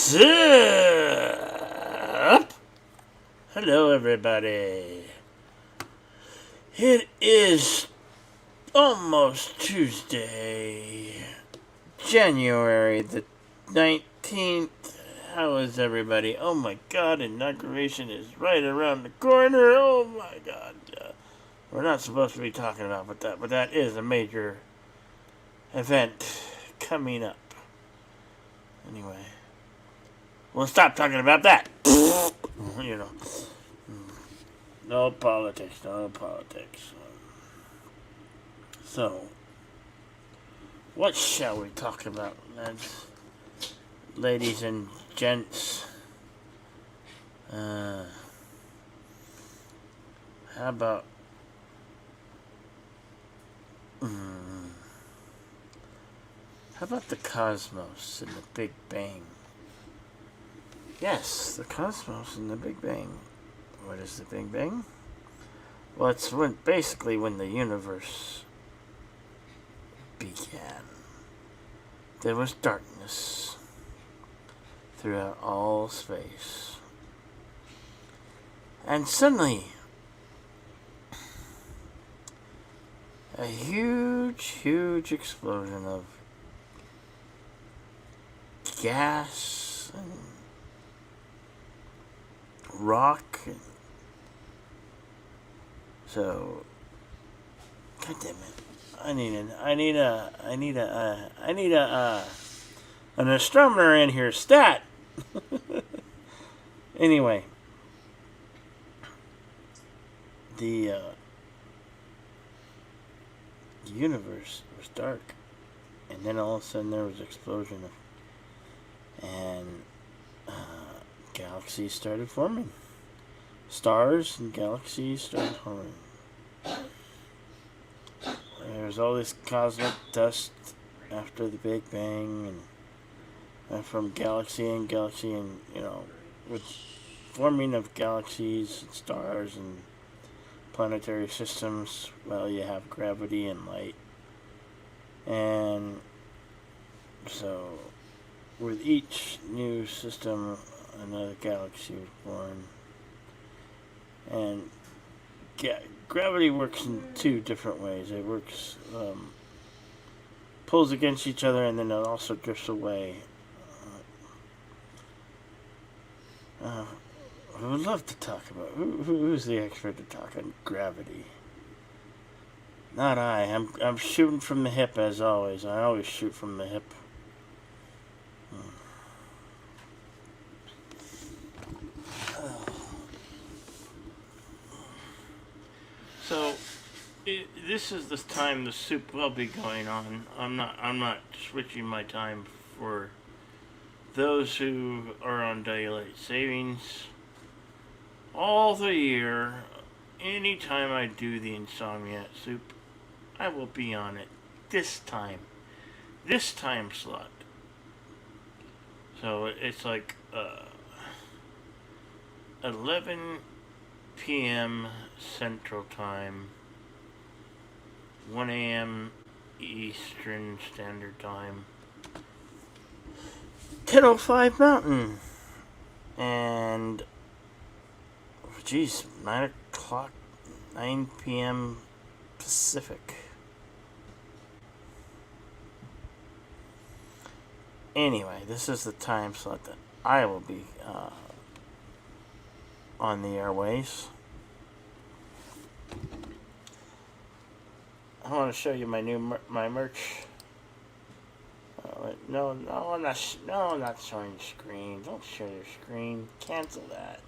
Sup? Hello, everybody. It is almost Tuesday, January the 19th. How is everybody? Oh my god, inauguration is right around the corner. Oh my god. We're not supposed to be talking about that, but that is a major event coming up. Anyway, we'll stop talking about that. You know. No politics, no politics. So, what shall we talk about, lads? Ladies and gents? How about... How about the cosmos and the Big Bang? Yes, the cosmos and the Big Bang. What is the Big Bang? Well, it's basically when the universe began. There was darkness throughout all space. And suddenly, a huge explosion of gas and rock. And so, God damn it! I need an astronomer in here. Stat. Anyway, the universe was dark, and then all of a sudden there was an explosion and galaxies started forming. Stars and galaxies started forming. There's all this cosmic dust after the Big Bang, and from galaxy and with forming of galaxies and stars and planetary systems, well, you have gravity and light. And so, with each new system, another galaxy was born. And gravity works in two different ways. It works, pulls against each other, and then it also drifts away. I would love to talk about who's the expert to talk on gravity. Not I. I'm shooting from the hip as always. I always shoot from the hip. So, this is the time the soup will be going on. I'm not switching my time for those who are on daylight savings. All the year, anytime I do the Insomniac Soup, I will be on it this time slot. So it's like 11 p.m. Central Time, 1 a.m. Eastern Standard Time, 10:05 Mountain, and 9 p.m. Pacific. Anyway, this is the time slot that I will be on the airways. I want to show you my merch. No, I'm not showing your screen. Don't show your screen. Cancel that.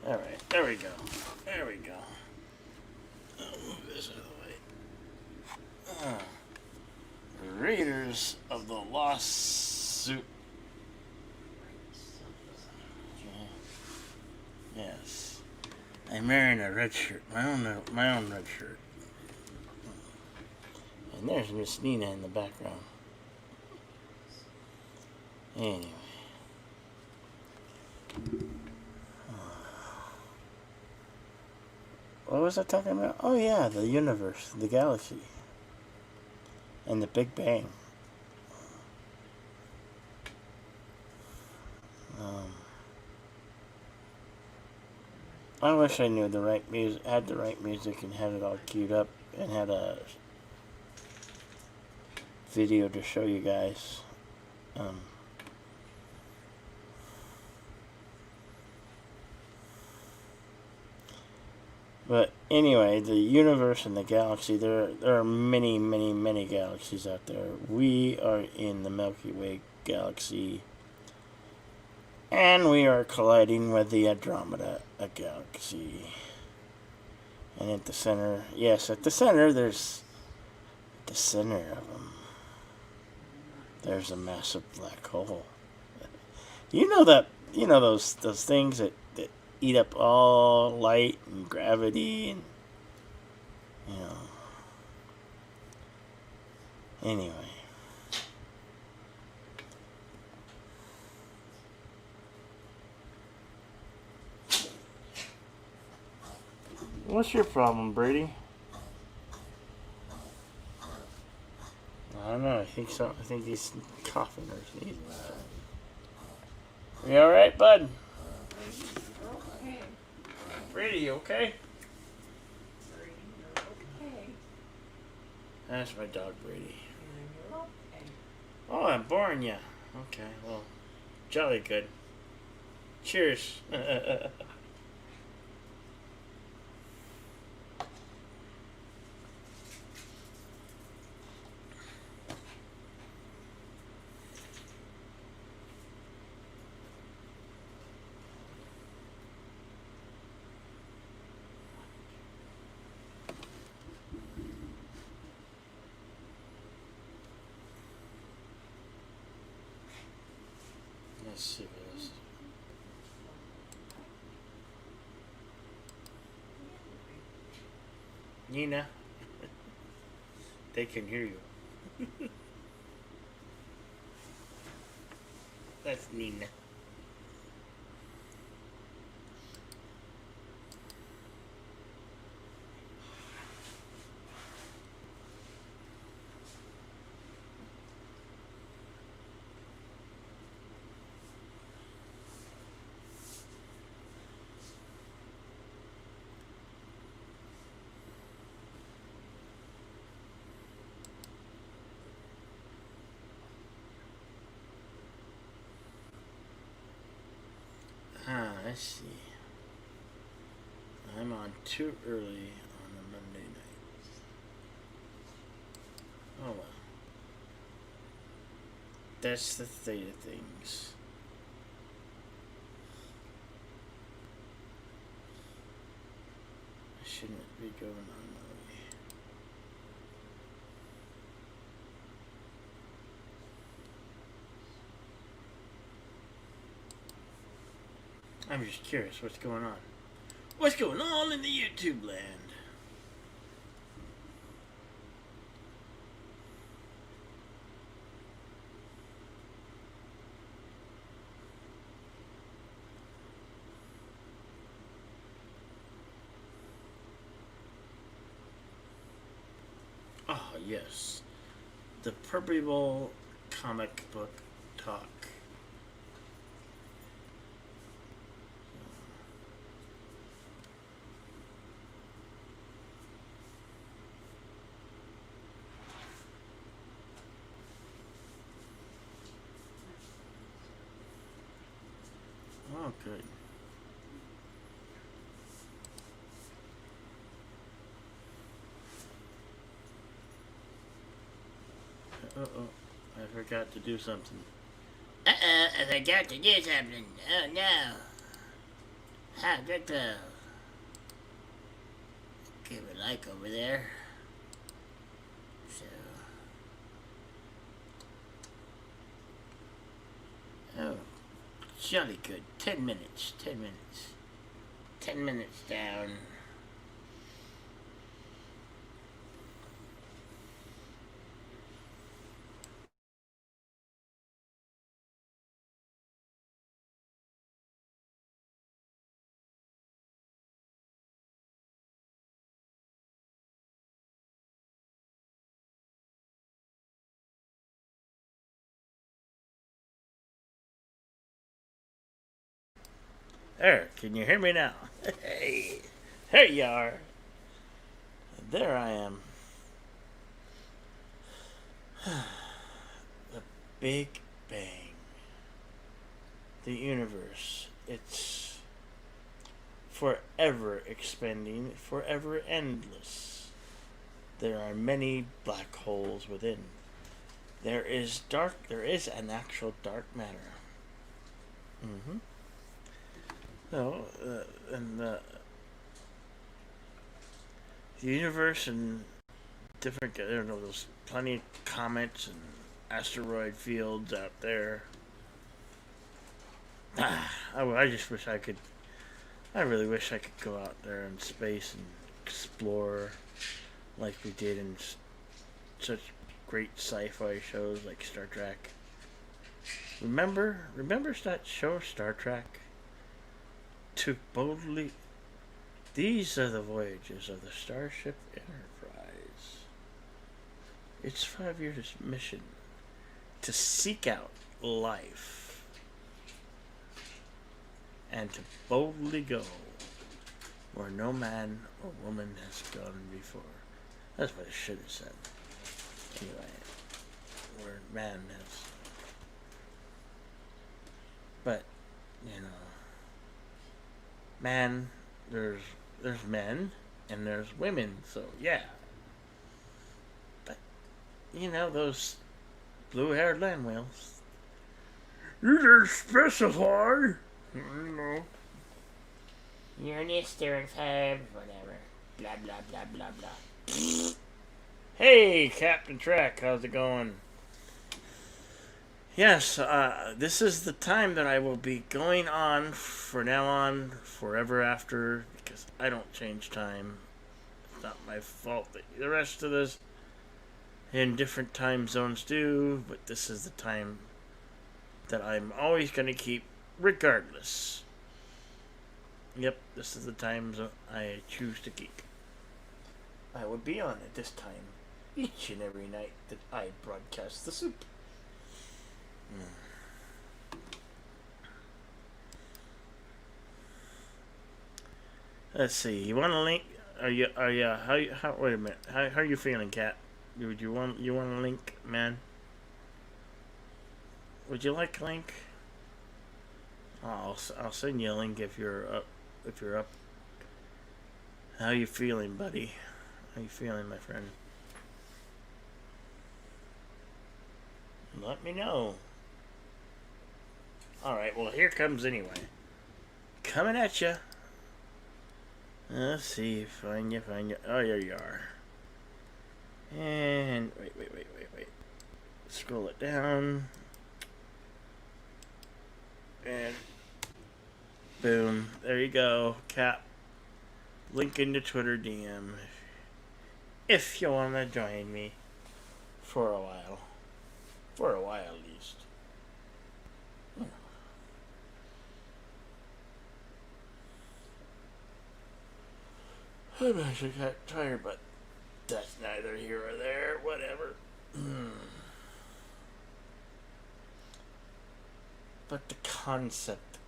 All right, there we go. I'll move this out of the way. Raiders of the Lost Soup. Yes, I'm wearing a red shirt, my own red shirt. And there's Miss Nina in the background. Anyway. What was I talking about? Oh yeah, the universe, the galaxy, and the Big Bang. I wish I knew the right music, had the right music, and had it all queued up, and had a video to show you guys. But anyway, the universe and the galaxy, there are many, many, many galaxies out there. We are in the Milky Way galaxy, and we are colliding with the Andromeda galaxy. And at the center, yes, at the center, there's, at the center of them, there's a massive black hole. You know that, you know those things that eat up all light and gravity and, you know. Anyway. What's your problem, Brady? I don't know. I think so. I think he's coughing or sneezing. You all right, bud? Okay. Brady, you okay? Okay. That's my dog, Brady. You're okay. Oh, I'm boring you. Okay, well, jolly good. Cheers. Let's see this. Nina, they can hear you. That's Nina. Let's see. I'm on too early on a Monday night. Oh well. That's the state of things. I shouldn't be going on my way. I'm just curious what's going on. What's going on in the YouTube land? Oh, yes. The Purple Comic Book Talk. Oh, good. Uh-oh. I forgot to do something. Uh-oh, I forgot to do something. Oh, no. How did go? Give a like over there. So. Oh, jolly good. 10 minutes. 10 minutes. 10 minutes down. There, can you hear me now? Hey, there you are. There I am. The Big Bang. The universe. It's forever expanding, forever endless. There are many black holes within. There is an actual dark matter. Mm-hmm. So, and the universe and different, I don't know, there's plenty of comets and asteroid fields out there. I just wish I could, I really wish I could go out there in space and explore like we did in such great sci-fi shows like Star Trek. Remember that show Star Trek? To boldly, these are the voyages of the Starship Enterprise. Its 5-year mission to seek out life and to boldly go where no man or woman has gone before. That's what it should have said. Anyway, where man has. But, you know, man, there's men and there's women, so yeah. But, you know, those blue-haired land whales. You didn't specify. You know. You're an stereotype, whatever. Blah, blah, blah, blah, blah. Hey, Captain Trek, how's it going? Yes, this is the time that I will be going on for now on, forever after, because I don't change time. It's not my fault that the rest of this in different time zones do, but this is the time that I'm always going to keep regardless. Yep, this is the time I choose to keep. I will be on at this time each and every night that I broadcast the soup. Let's see. You want a link? Wait a minute. How are you feeling, Cat? Would you want a link, man? Would you like a link? I'll send you a link if you're up. How you feeling, buddy? How you feeling, my friend? Let me know. Alright, well, here comes anyway. Coming at you. Let's see. Find you. Oh, there you are. And wait. Scroll it down. And boom. There you go. Cap. Link in the Twitter DM. If you want to join me for a while. For a while, at least. I'm actually kind of tired, but that's neither here or there. Whatever. But the concept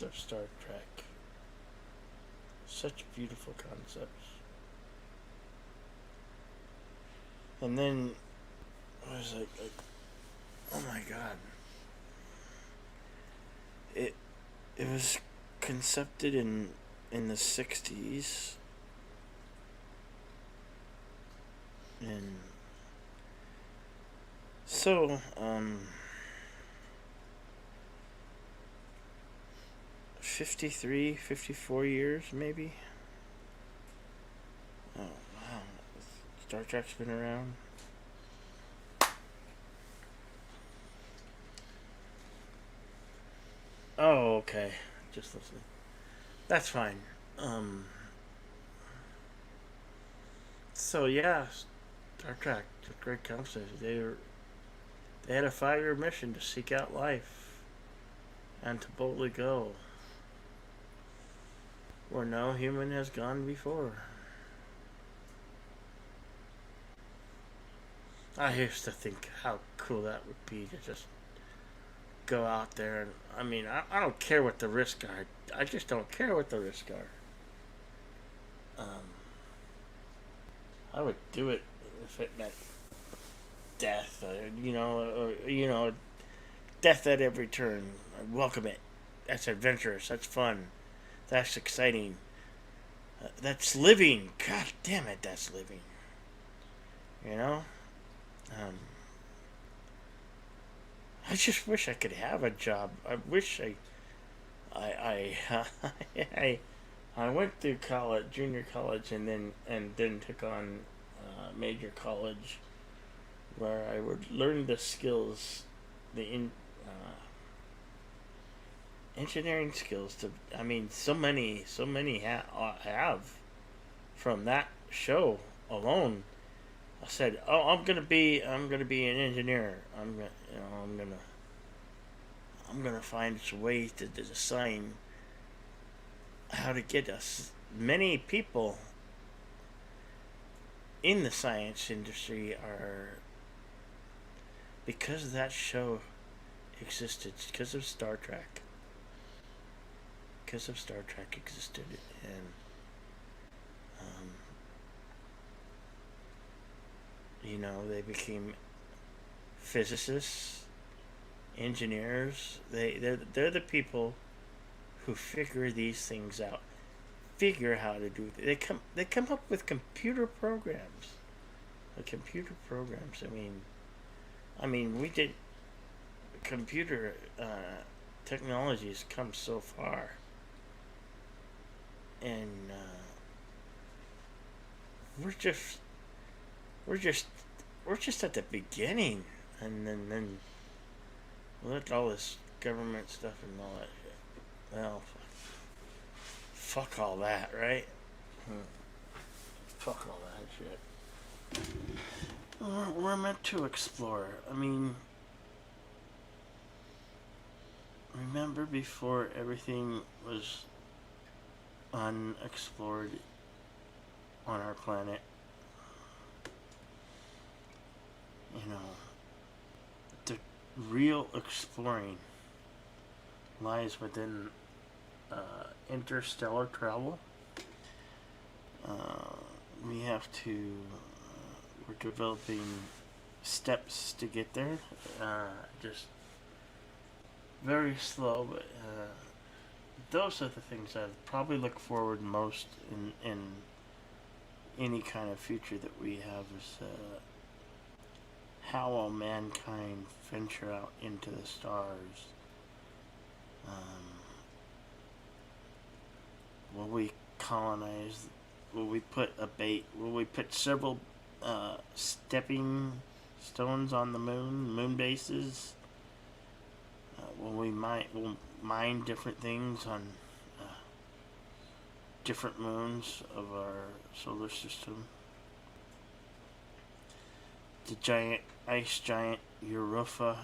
of Star Trek. Such beautiful concepts. And then I was like, oh my god. It was concepted in the 60s. And so, 53, 54 years, maybe? Oh, wow. Star Trek's been around. Oh, okay. Just listening. That's fine. So, yeah, Star Trek, great concept. They had a 5-year mission to seek out life and to boldly go where no human has gone before. I used to think how cool that would be to just go out there and I don't care what the risks are. I just don't care what the risks are. I would do it if it meant death, or death at every turn. I welcome it. That's adventurous. That's fun. That's exciting. That's living. God damn it, that's living. You know? I just wish I could have a job. I wish I went through college, junior college, and then took on major college, where I would learn the skills, engineering skills. So many have from that show alone. I said, "Oh, I'm gonna be an engineer. I'm gonna find some ways to design how to get us many people in the science industry are because that show existed, because of Star Trek. Because of Star Trek existed, and they became physicists, engineers. They're the people who figure these things out, figure how to do it. They come up with computer programs. We did computer technologies come so far, and we're just at the beginning, and then let all this government stuff and all that shit. Well, fuck all that, right? Fuck all that shit. We're meant to explore. Remember before everything was unexplored on our planet? The real exploring lies within interstellar travel. We have to. We're developing steps to get there. Just very slow, but those are the things I probably look forward most in any kind of future that we have is how will mankind venture out into the stars? Will we colonize? Will we put a bait? Will we put several stepping stones on the moon bases? Will we mine different things on different moons of our solar system? The ice giant Europa.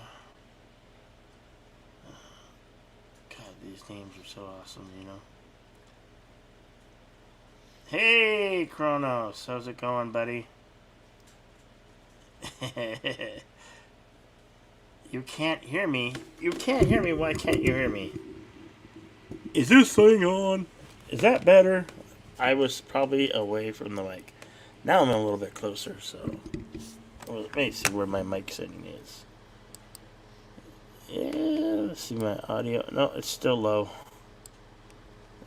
God, these names are so awesome, Hey, Kronos, how's it going, buddy? You can't hear me. Why can't you hear me? Is this thing on? Is that better? I was probably away from the mic. Now I'm a little bit closer, so... Well, let me see where my mic setting is. Yeah, let's see my audio. No, it's still low.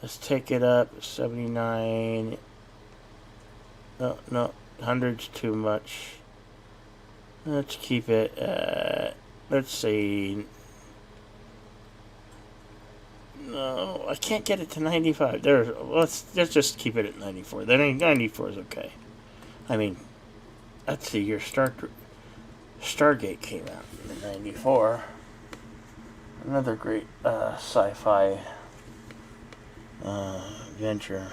Let's take it up. 79. No, 100's too much. Let's keep it at... Let's see. No, I can't get it to 95. Let's just keep it at 94. Then 94 is okay. Let's see. Your Stargate came out in 94. Another great sci-fi venture.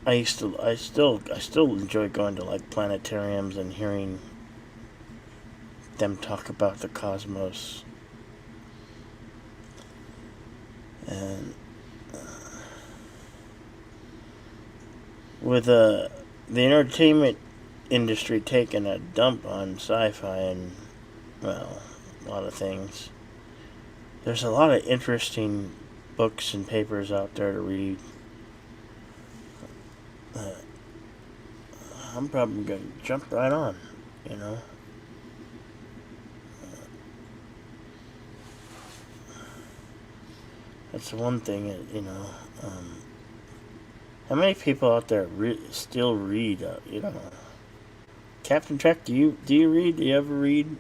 I still enjoy going to planetariums and hearing them talk about the cosmos. And with the entertainment industry taking a dump on sci-fi and, well, a lot of things. There's a lot of interesting books and papers out there to read. Uh, I'm probably going to jump right on, you know. That's the one thing, you know. How many people out there still read, you know? Captain Trek, do you read? Do you ever read?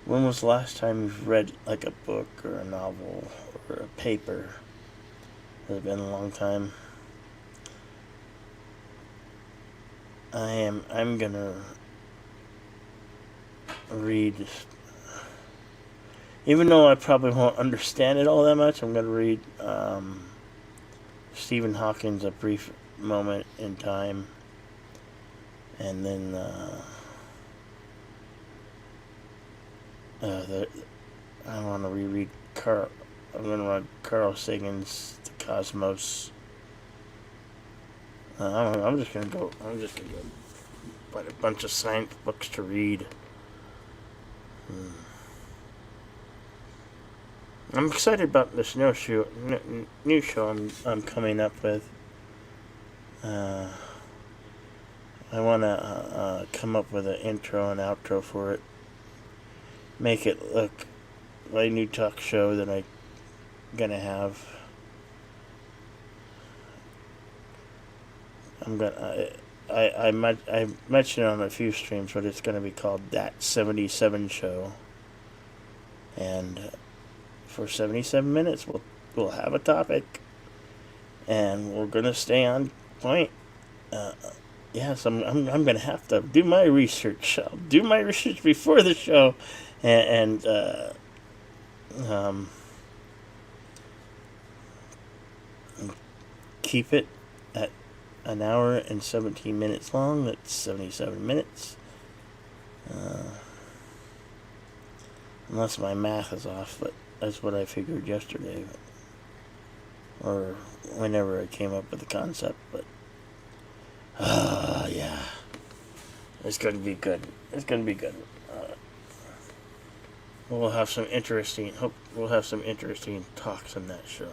When was the last time you've read like a book or a novel or a paper? Has it been a long time? I'm gonna read, even though I probably won't understand it all that much. I'm gonna read Stephen Hawking's A Brief Moment in Time, and then I want to reread Carl. I'm gonna read Carl Sagan's The Cosmos. I don't know, I'm just gonna go find a bunch of science books to read. I'm excited about this new show I'm coming up with. I want to come up with an intro and outro for it. Make it look like a new talk show that I'm gonna have. I mentioned it on a few streams, but it's gonna be called That 77 Show, and for 77 minutes we'll have a topic, and we're gonna stay on point. Yes, I'm gonna have to do my research. I'll do my research before the show, and keep it at an hour and 17 minutes long. That's 77 minutes. Unless my math is off, but that's what I figured yesterday, or whenever I came up with the concept. But yeah, it's gonna be good. It's gonna be good. We'll have some interesting. Hope we'll have some interesting talks on that show.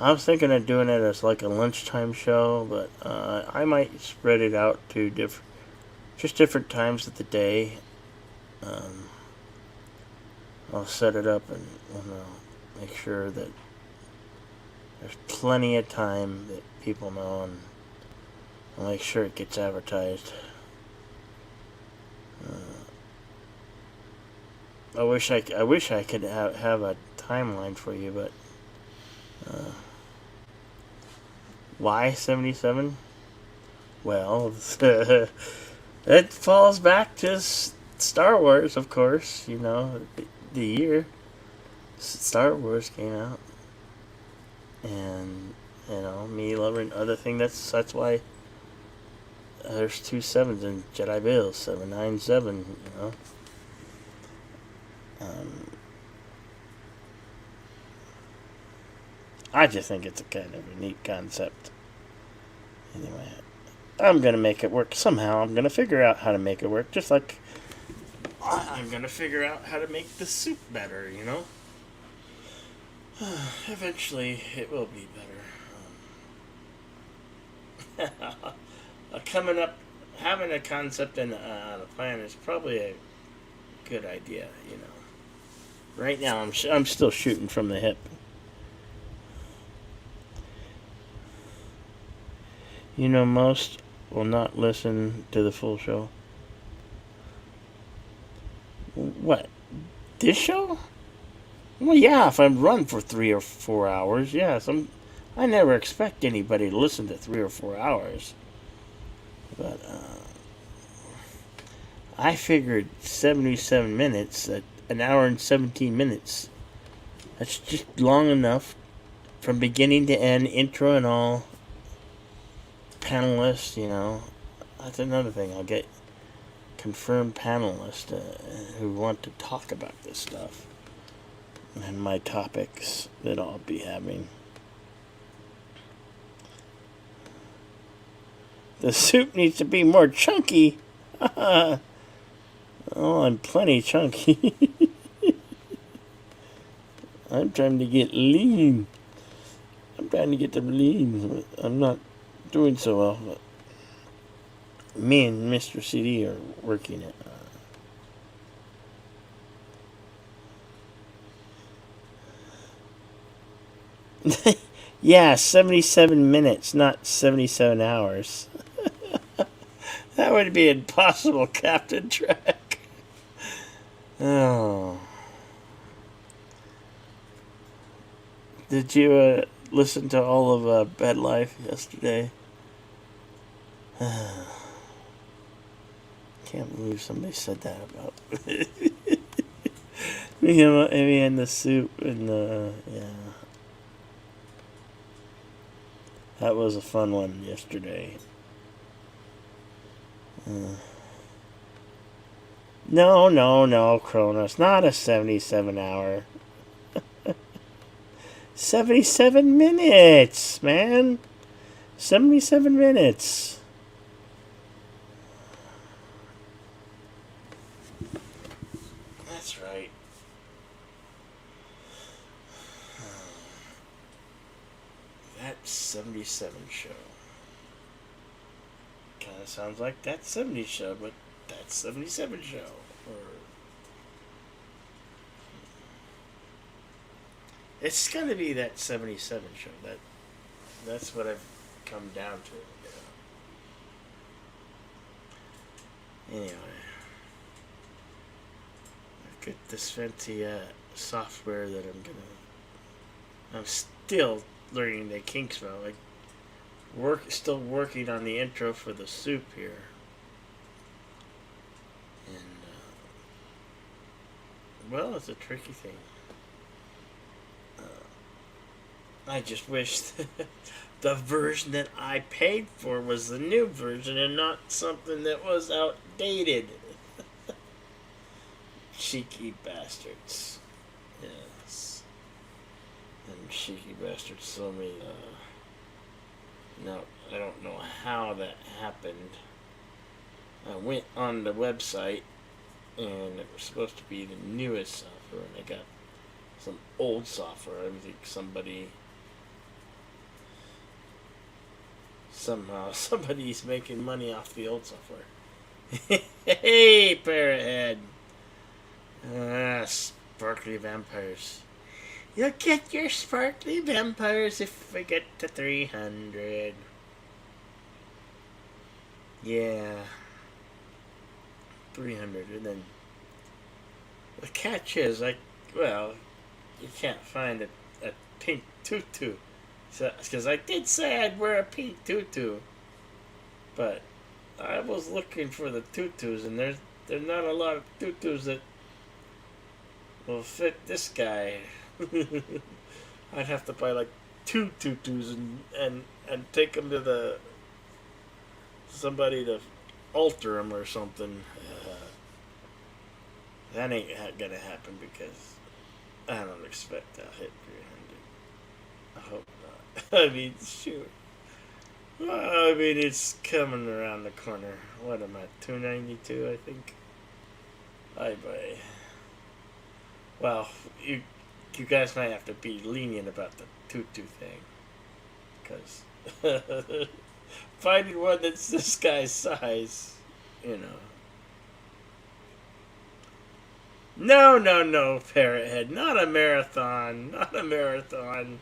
I was thinking of doing it as like a lunchtime show, but I might spread it out to different times of the day. I'll set it up and make sure that there's plenty of time that people know, and I'll make sure it gets advertised. I wish I could have a timeline for you, but why 77? Well, it falls back to Star Wars, of course. You know, the year Star Wars came out, and me loving other thing. That's why there's 2 7s in Jedi Bills, 797. I just think it's a kind of a neat concept. Anyway, I'm gonna make it work somehow. I'm gonna figure out how to make it work, just like I'm gonna figure out how to make the soup better. Eventually, it will be better. Coming up, having a concept and a plan is probably a good idea. Right now, I'm still shooting from the hip. Most will not listen to the full show. What? This show? Well, yeah, if I run for 3 or 4 hours, yes. I never expect anybody to listen to 3 or 4 hours. But, I figured 77 minutes, an hour and 17 minutes. That's just long enough from beginning to end, intro and all. Panelists, that's another thing. I'll get confirmed panelists who want to talk about this stuff and my topics that I'll be having. The soup needs to be more chunky. Oh, I'm plenty chunky. I'm trying to get lean. I'm trying to get them lean. I'm not doing so well. But me and Mr. CD are working it. Yeah, 77 minutes, not 77 hours. That would be impossible, Captain Trek. Oh. Did you listen to all of Bed Life yesterday? Can't believe somebody said that about me and the soup and yeah. That was a fun one yesterday. No, Kronos. Not a 77 hour. 77 minutes, man. 77 minutes. That's right. That 77 show. Kind of sounds like that 70 show, but that 77 show. Or it's gonna be that 77 show. That's what I've come down to. Anyway, I've got this fancy software that I'm still learning the kinks about. Like still working on the intro for the soup here, and well, it's a tricky thing. I just wish the version that I paid for was the new version and not something that was outdated. Cheeky bastards. Yes. And cheeky bastards told me, no, I don't know how that happened. I went on the website and it was supposed to be the newest software, and I got some old software. I think somehow somebody's making money off the old software. Hey, Parrothead. Sparkly vampires. You'll get your sparkly vampires if we get to 300. Yeah. 300. And then the catch is, you can't find a pink tutu. Because I did say I'd wear a pink tutu. But I was looking for the tutus, and there's not a lot of tutus that will fit this guy. I'd have to buy like 2 tutus and take them to somebody to alter them or something. That ain't gonna happen because I don't expect I'll hit 300. I hope not. I mean, shoot. Well, I mean, it's coming around the corner. What am I, 292, I think? Bye bye. Well, you guys might have to be lenient about the tutu thing. Because finding one that's this guy's size, you know. No, Parrothead. Not a marathon. Not a marathon.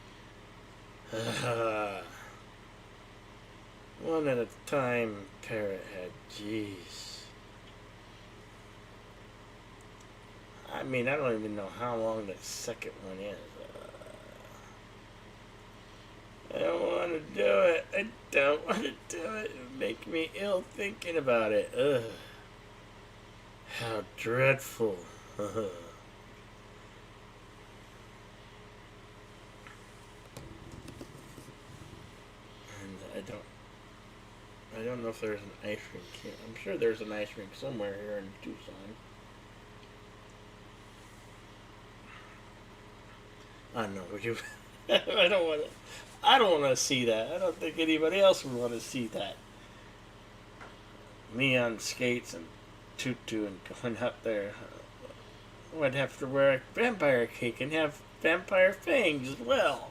One at a time, Parrothead. Jeez. I mean, I don't even know how long the second one is. I don't want to do it. I don't want to do it. It would make me ill thinking about it. Ugh. How dreadful. And I don't know if there's an ice rink here. I'm sure there's an ice rink somewhere here in Tucson. I don't know. Would you? I don't want to see that. I don't think anybody else would want to see that. me on skates and tutu and going up there. I'd have to wear a vampire cake and have vampire fangs as well.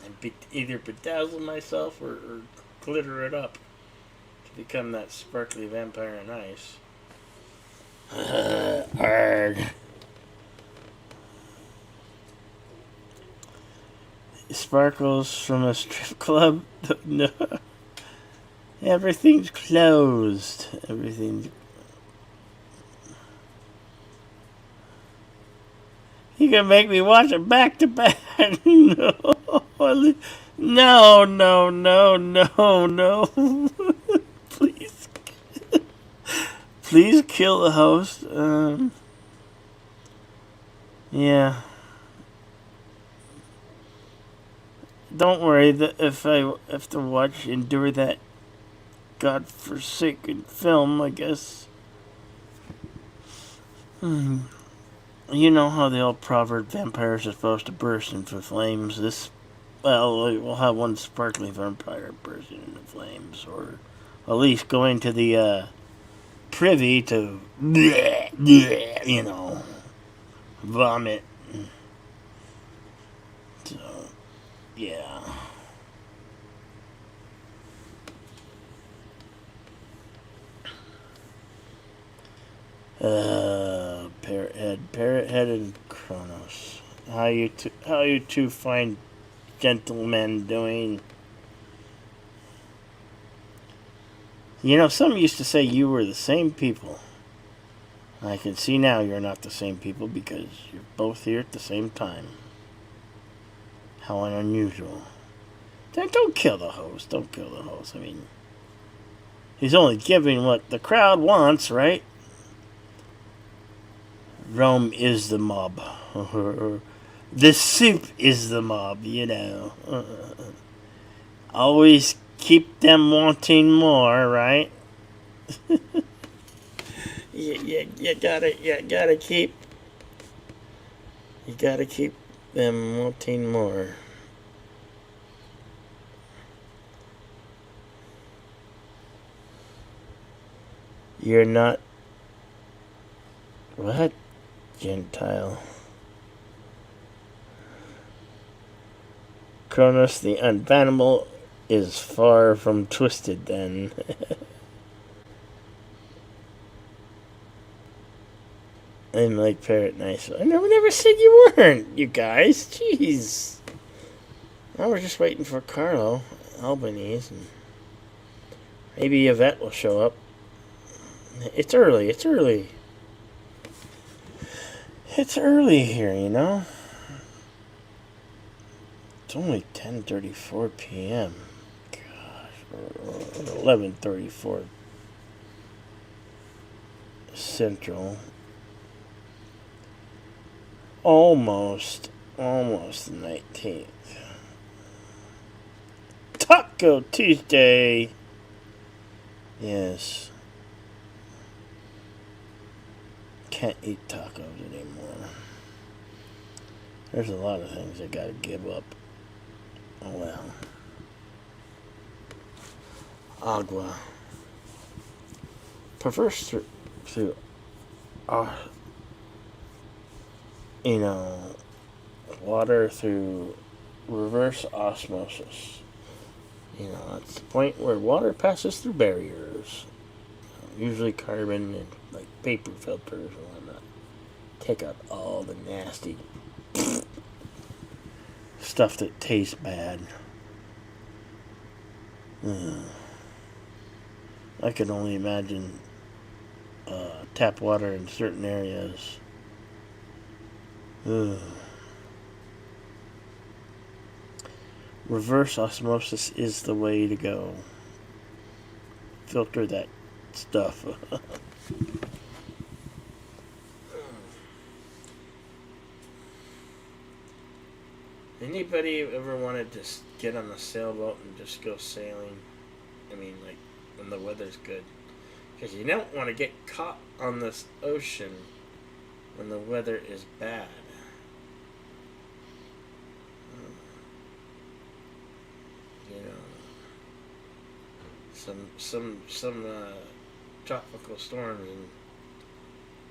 And either bedazzle myself or glitter it up to become that sparkly vampire in ice. Arg. Sparkles from a strip club? No. Everything's closed. Everything's... You gonna make me watch it back to back? No. No, no, no, no, no. Please. Please kill the host. Yeah. Don't worry, if I have to endure that godforsaken film, I guess. You know how the old proverb, vampires are supposed to burst into flames. We'll have one sparkly vampire bursting into flames, or at least going to the privy to, vomit. So, yeah. Parrot Head and Kronos. How you two fine gentlemen doing? You know, some used to say you were the same people. I can see now you're not the same people because you're both here at the same time. How unusual. Don't kill the host. Don't kill the host. I mean, he's only giving what the crowd wants, right? Rome is the mob. The soup is the mob, you know. Always keep them wanting more, right? You gotta keep them wanting more. You're not... What? Gentile. Kronos the Unbannable is far from twisted then. I'm like Parrot Nice. I never said you weren't, you guys. Jeez. Now we're just waiting for Carlo Albanese. And maybe Yvette will show up. It's early. It's early here, you know. It's only 10:34 p.m. Gosh, or 11:34 Central. Almost the 19th. Taco Tuesday. Yes. Can't eat tacos anymore. There's a lot of things I gotta give up. Oh well. Agua. Perverse through water through reverse osmosis. It's the point where water passes through barriers. Usually carbon and like paper filters and whatnot. Take out all the nasty stuff that tastes bad. I can only imagine tap water in certain areas. Reverse osmosis is the way to go. Filter that stuff. Anybody ever wanted to get on a sailboat and just go sailing? I mean, like, when the weather's good. Because you don't want to get caught on this ocean when the weather is bad. some tropical storms, and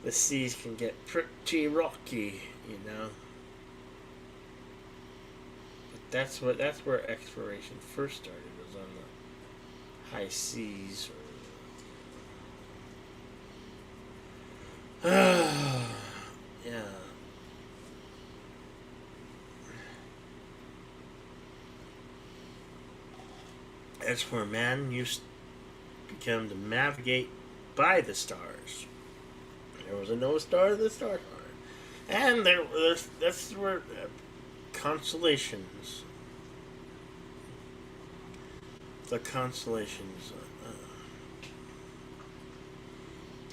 the seas can get pretty rocky, you know. But that's where exploration first started, was on the high seas. Yeah. That's where man used to become to navigate by the stars. There was a no star, the stars are, and that's where constellations, the constellations,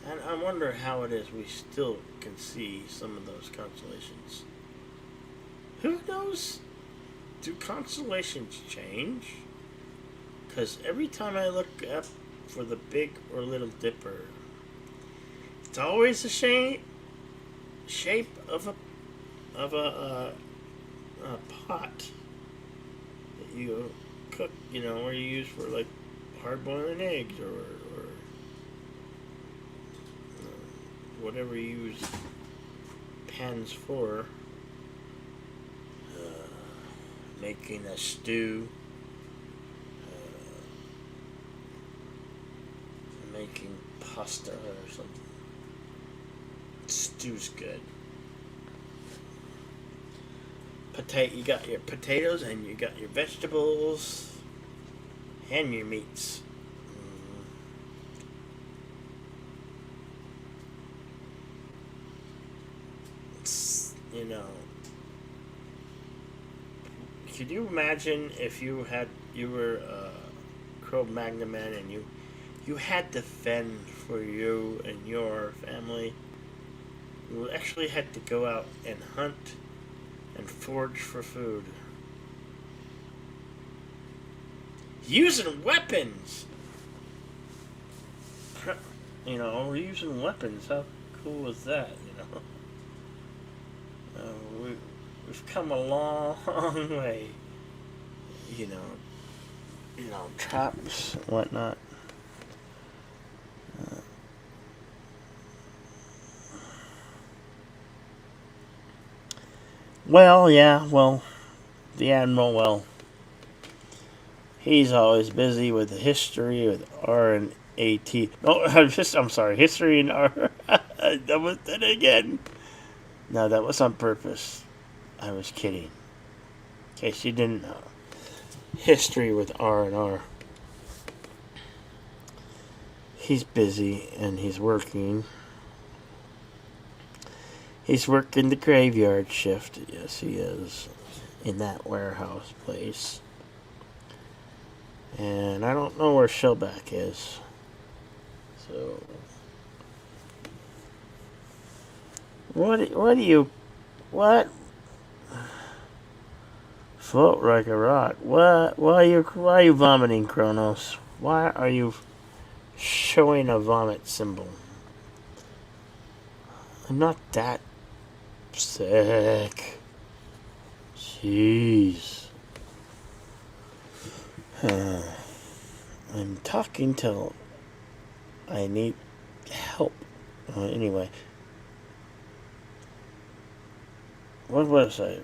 and I wonder how it is we still can see some of those constellations. Who knows? Do constellations change? Because every time I look up for the Big or Little Dipper, it's always the shape of a pot that you cook, you know, or you use for like hard boiling eggs, or whatever you use pans for, making a stew, making pasta or something. Stew's good. You got your potatoes, and you got your vegetables and your meats. You know, could you imagine if you were a Cro-Magnon man, and you had to fend for you and your family? You actually had to go out and hunt and forage for food. Using weapons! You know, we're using weapons. How cool was that, you know? We've come a long way. You know, traps and whatnot. Well, yeah, the Admiral, he's always busy with the history, with R and AT. Oh, I'm sorry, history and R. That was it again. No, that was on purpose. I was kidding. In case you didn't know. History with R and R. He's busy and he's working. He's working the graveyard shift. Yes, he is. In that warehouse place. And I don't know where Shellback is. So, what? Float like a rock. What? Why are you vomiting, Kronos? Why are you showing a vomit symbol? I'm not that sick. Jeez. I'm talking till I need help. Anyway. What was I?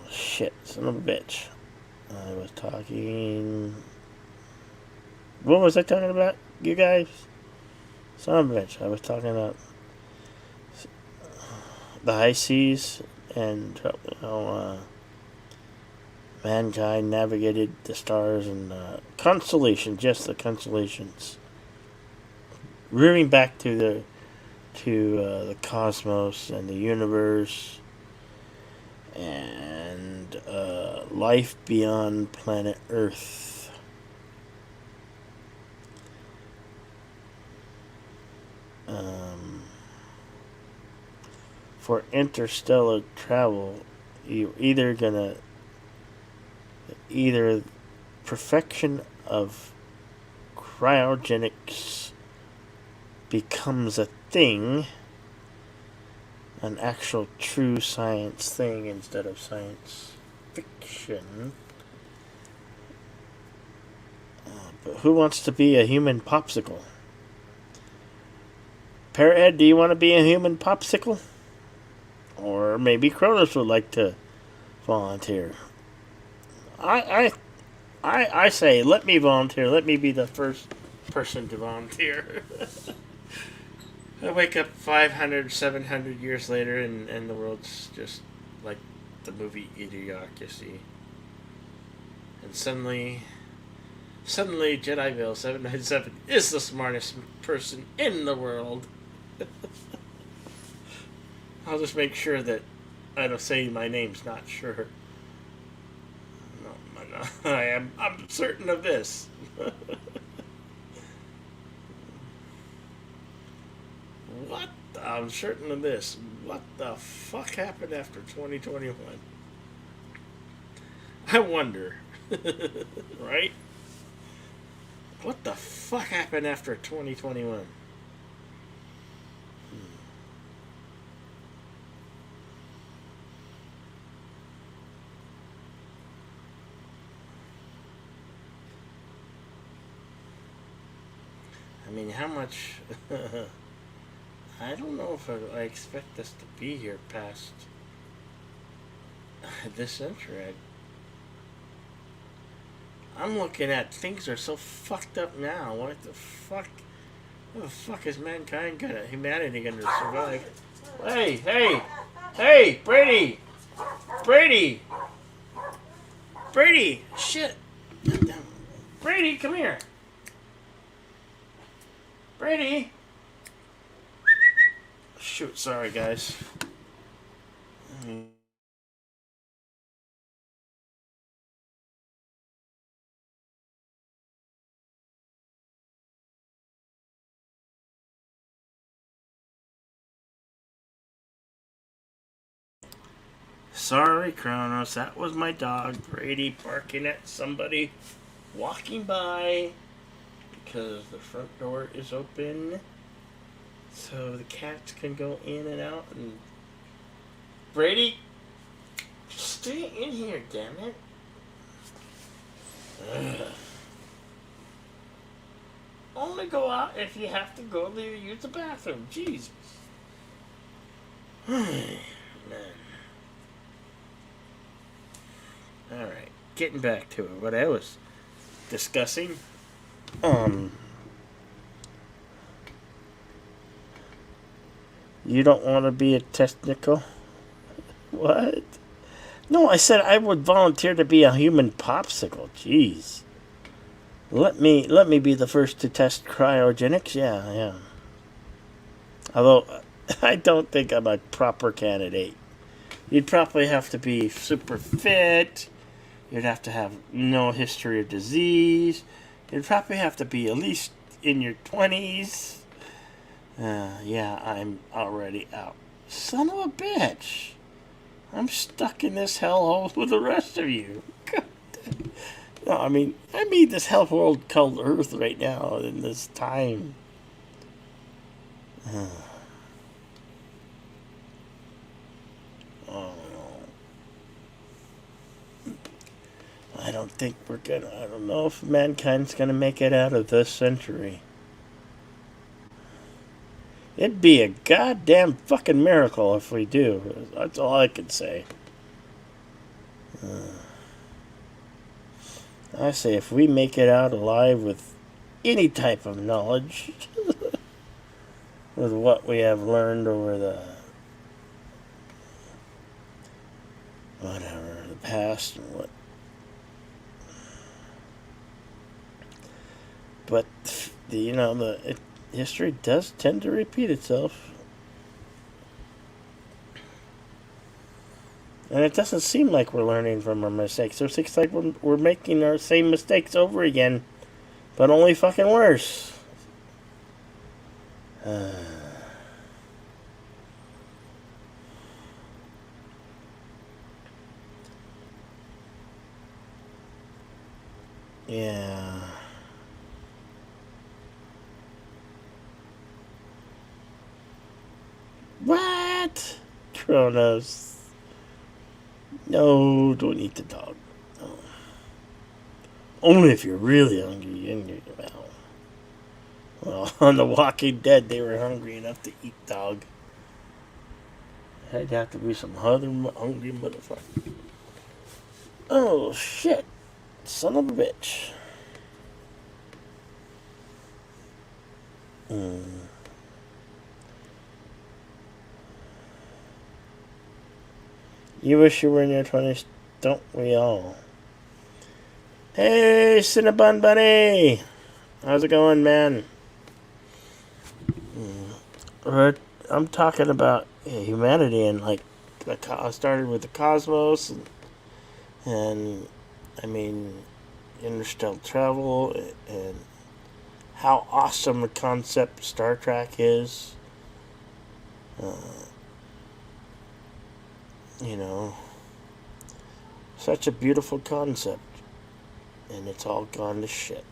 Shit, son of a bitch. I was talking... What was I talking about, you guys? Son of a bitch. I was talking about the high seas and mankind navigated the stars and constellations, just the constellations. Rearing back to the cosmos and the universe and life beyond planet Earth. For interstellar travel, you're either perfection of cryogenics becomes a thing, an actual true science thing instead of science fiction, But who wants to be a human popsicle? Parrothead, do you want to be a human popsicle? Or maybe Kronos would like to volunteer. I, I say, let me volunteer. Let me be the first person to volunteer. I wake up 500, 700 years later, and the world's just like the movie Idiocracy. And suddenly Jedi 797 is the smartest person in the world. I'll just make sure that I don't say my name's not sure. No, I'm certain of this. What? I'm certain of this. What the fuck happened after 2021? I wonder. Right? What the fuck happened after 2021? I mean, how much... I don't know if I expect us to be here past this century. I'm looking at things are so fucked up now. What the fuck? How the fuck is humanity gonna survive? Hey, Brady! Brady! Shit! Brady, come here! Brady! Shoot, sorry guys. Sorry, Kronos. That was my dog, Brady, barking at somebody walking by because the front door is open so the cats can go in and out. And Brady, stay in here, damn it. Ugh. Only go out if you have to go to use the bathroom. Jesus. Man. Alright, getting back to it. What I was discussing. You don't want to be a testicle? What? No, I said I would volunteer to be a human popsicle. Jeez. Let me be the first to test cryogenics. Yeah. Although I don't think I'm a proper candidate. You'd probably have to be super fit. You'd have to have no history of disease. You'd probably have to be at least in your 20s. Yeah, I'm already out. Son of a bitch. I'm stuck in this hellhole with the rest of you. God. No, I mean this hellhole called Earth right now in this time. Oh, no. I don't know if mankind's gonna make it out of this century. It'd be a goddamn fucking miracle if we do. That's all I can say. I say if we make it out alive with any type of knowledge, with what we have learned over the past and what. But history does tend to repeat itself. And it doesn't seem like we're learning from our mistakes. It seems like we're making our same mistakes over again, but only fucking worse. Yeah. What? Kronos. No, don't eat the dog. No. Only if you're really hungry. And well, on The Walking Dead, they were hungry enough to eat dog. I'd have to be some other hungry motherfucker. Oh, shit. Son of a bitch. You wish you were in your 20s, don't we all? Hey, Cinnabon Bunny! How's it going, man? I'm talking about humanity and, like, I started with the cosmos and I mean, interstellar travel and how awesome the concept Star Trek is. You know, such a beautiful concept, and it's all gone to shit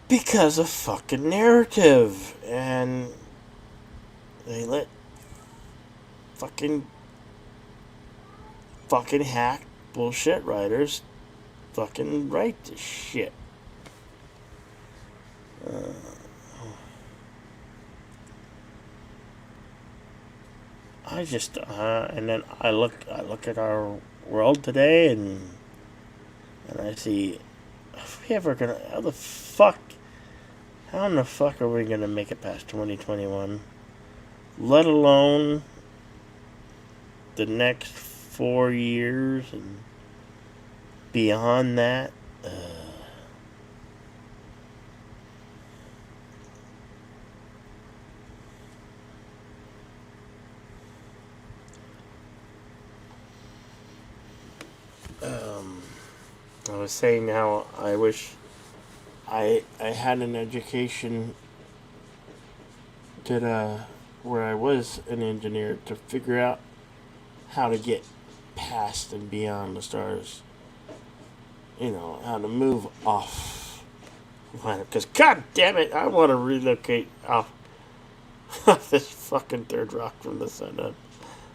because of fucking narrative, and they let fucking hack bullshit writers fucking write this shit. I just and then I look at our world today and I see if we ever gonna how in the fuck are we gonna make it past 2021? Let alone the next 4 years and beyond that. I was saying how I wish I had an education that where I was an engineer to figure out how to get past and beyond the stars. You know, how to move off planet. Because, god damn it, I want to relocate off this fucking third rock from the sun.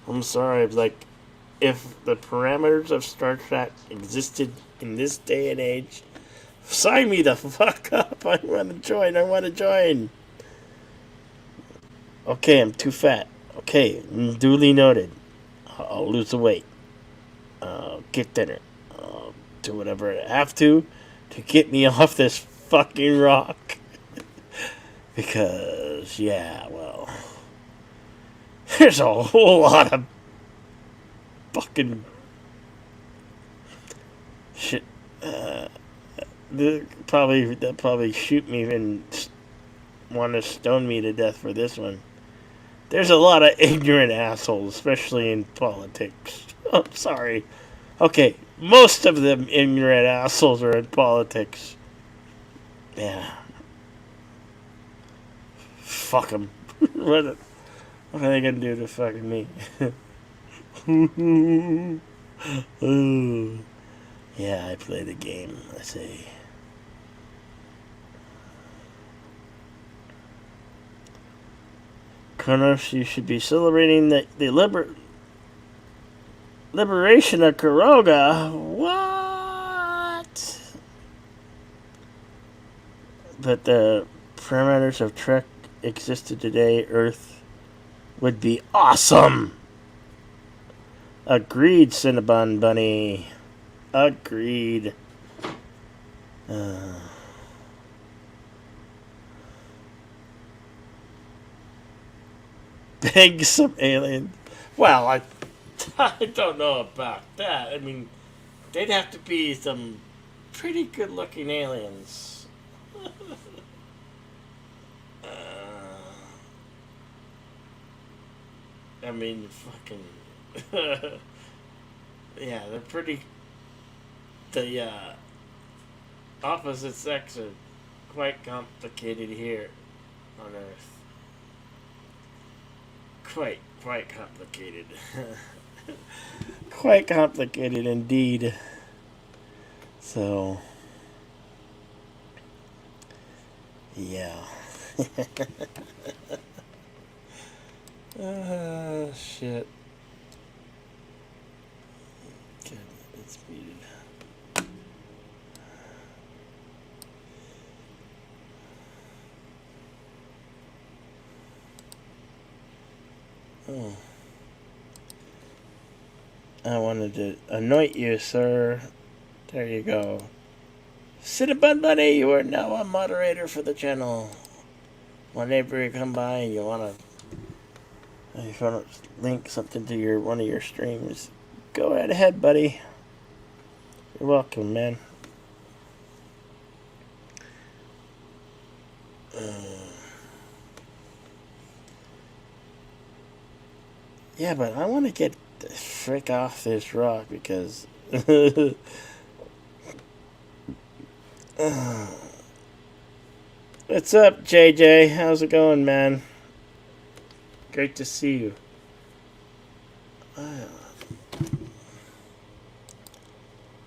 I'm sorry, like, if the parameters of Star Trek existed in this day and age, sign me the fuck up. I want to join. Okay, I'm too fat. Okay, duly noted. I'll lose the weight. Get thinner. Do whatever I have to get me off this fucking rock. Because, yeah, well, there's a whole lot of fucking shit. They'll probably shoot me and want to stone me to death for this one. There's a lot of ignorant assholes, especially in politics. Oh, sorry. Okay, most of them ignorant assholes are in politics. Yeah. Fuck them. what are they gonna do to fucking me? Ooh. Yeah, I play the game, I say. Kronos, you should be celebrating the liberation of Kuroga. What? But the parameters of Trek existed today, Earth would be awesome. Agreed, Cinnabon Bunny. Agreed. Beg some alien. Well, I don't know about that. I mean, they'd have to be some pretty good-looking aliens. I mean, fucking. Yeah, they're pretty. The opposite sex are quite complicated here on Earth. Quite complicated. Quite complicated indeed. So, yeah. Shit. Good, it's muted. I wanted to anoint you, sir. There you go. Cinnabon Buddy, you are now a moderator for the channel. Whenever you come by and you want to link something to one of your streams, go right ahead, buddy. You're welcome, man. Yeah, but I want to get the frick off this rock because what's up, JJ? How's it going, man? Great to see you.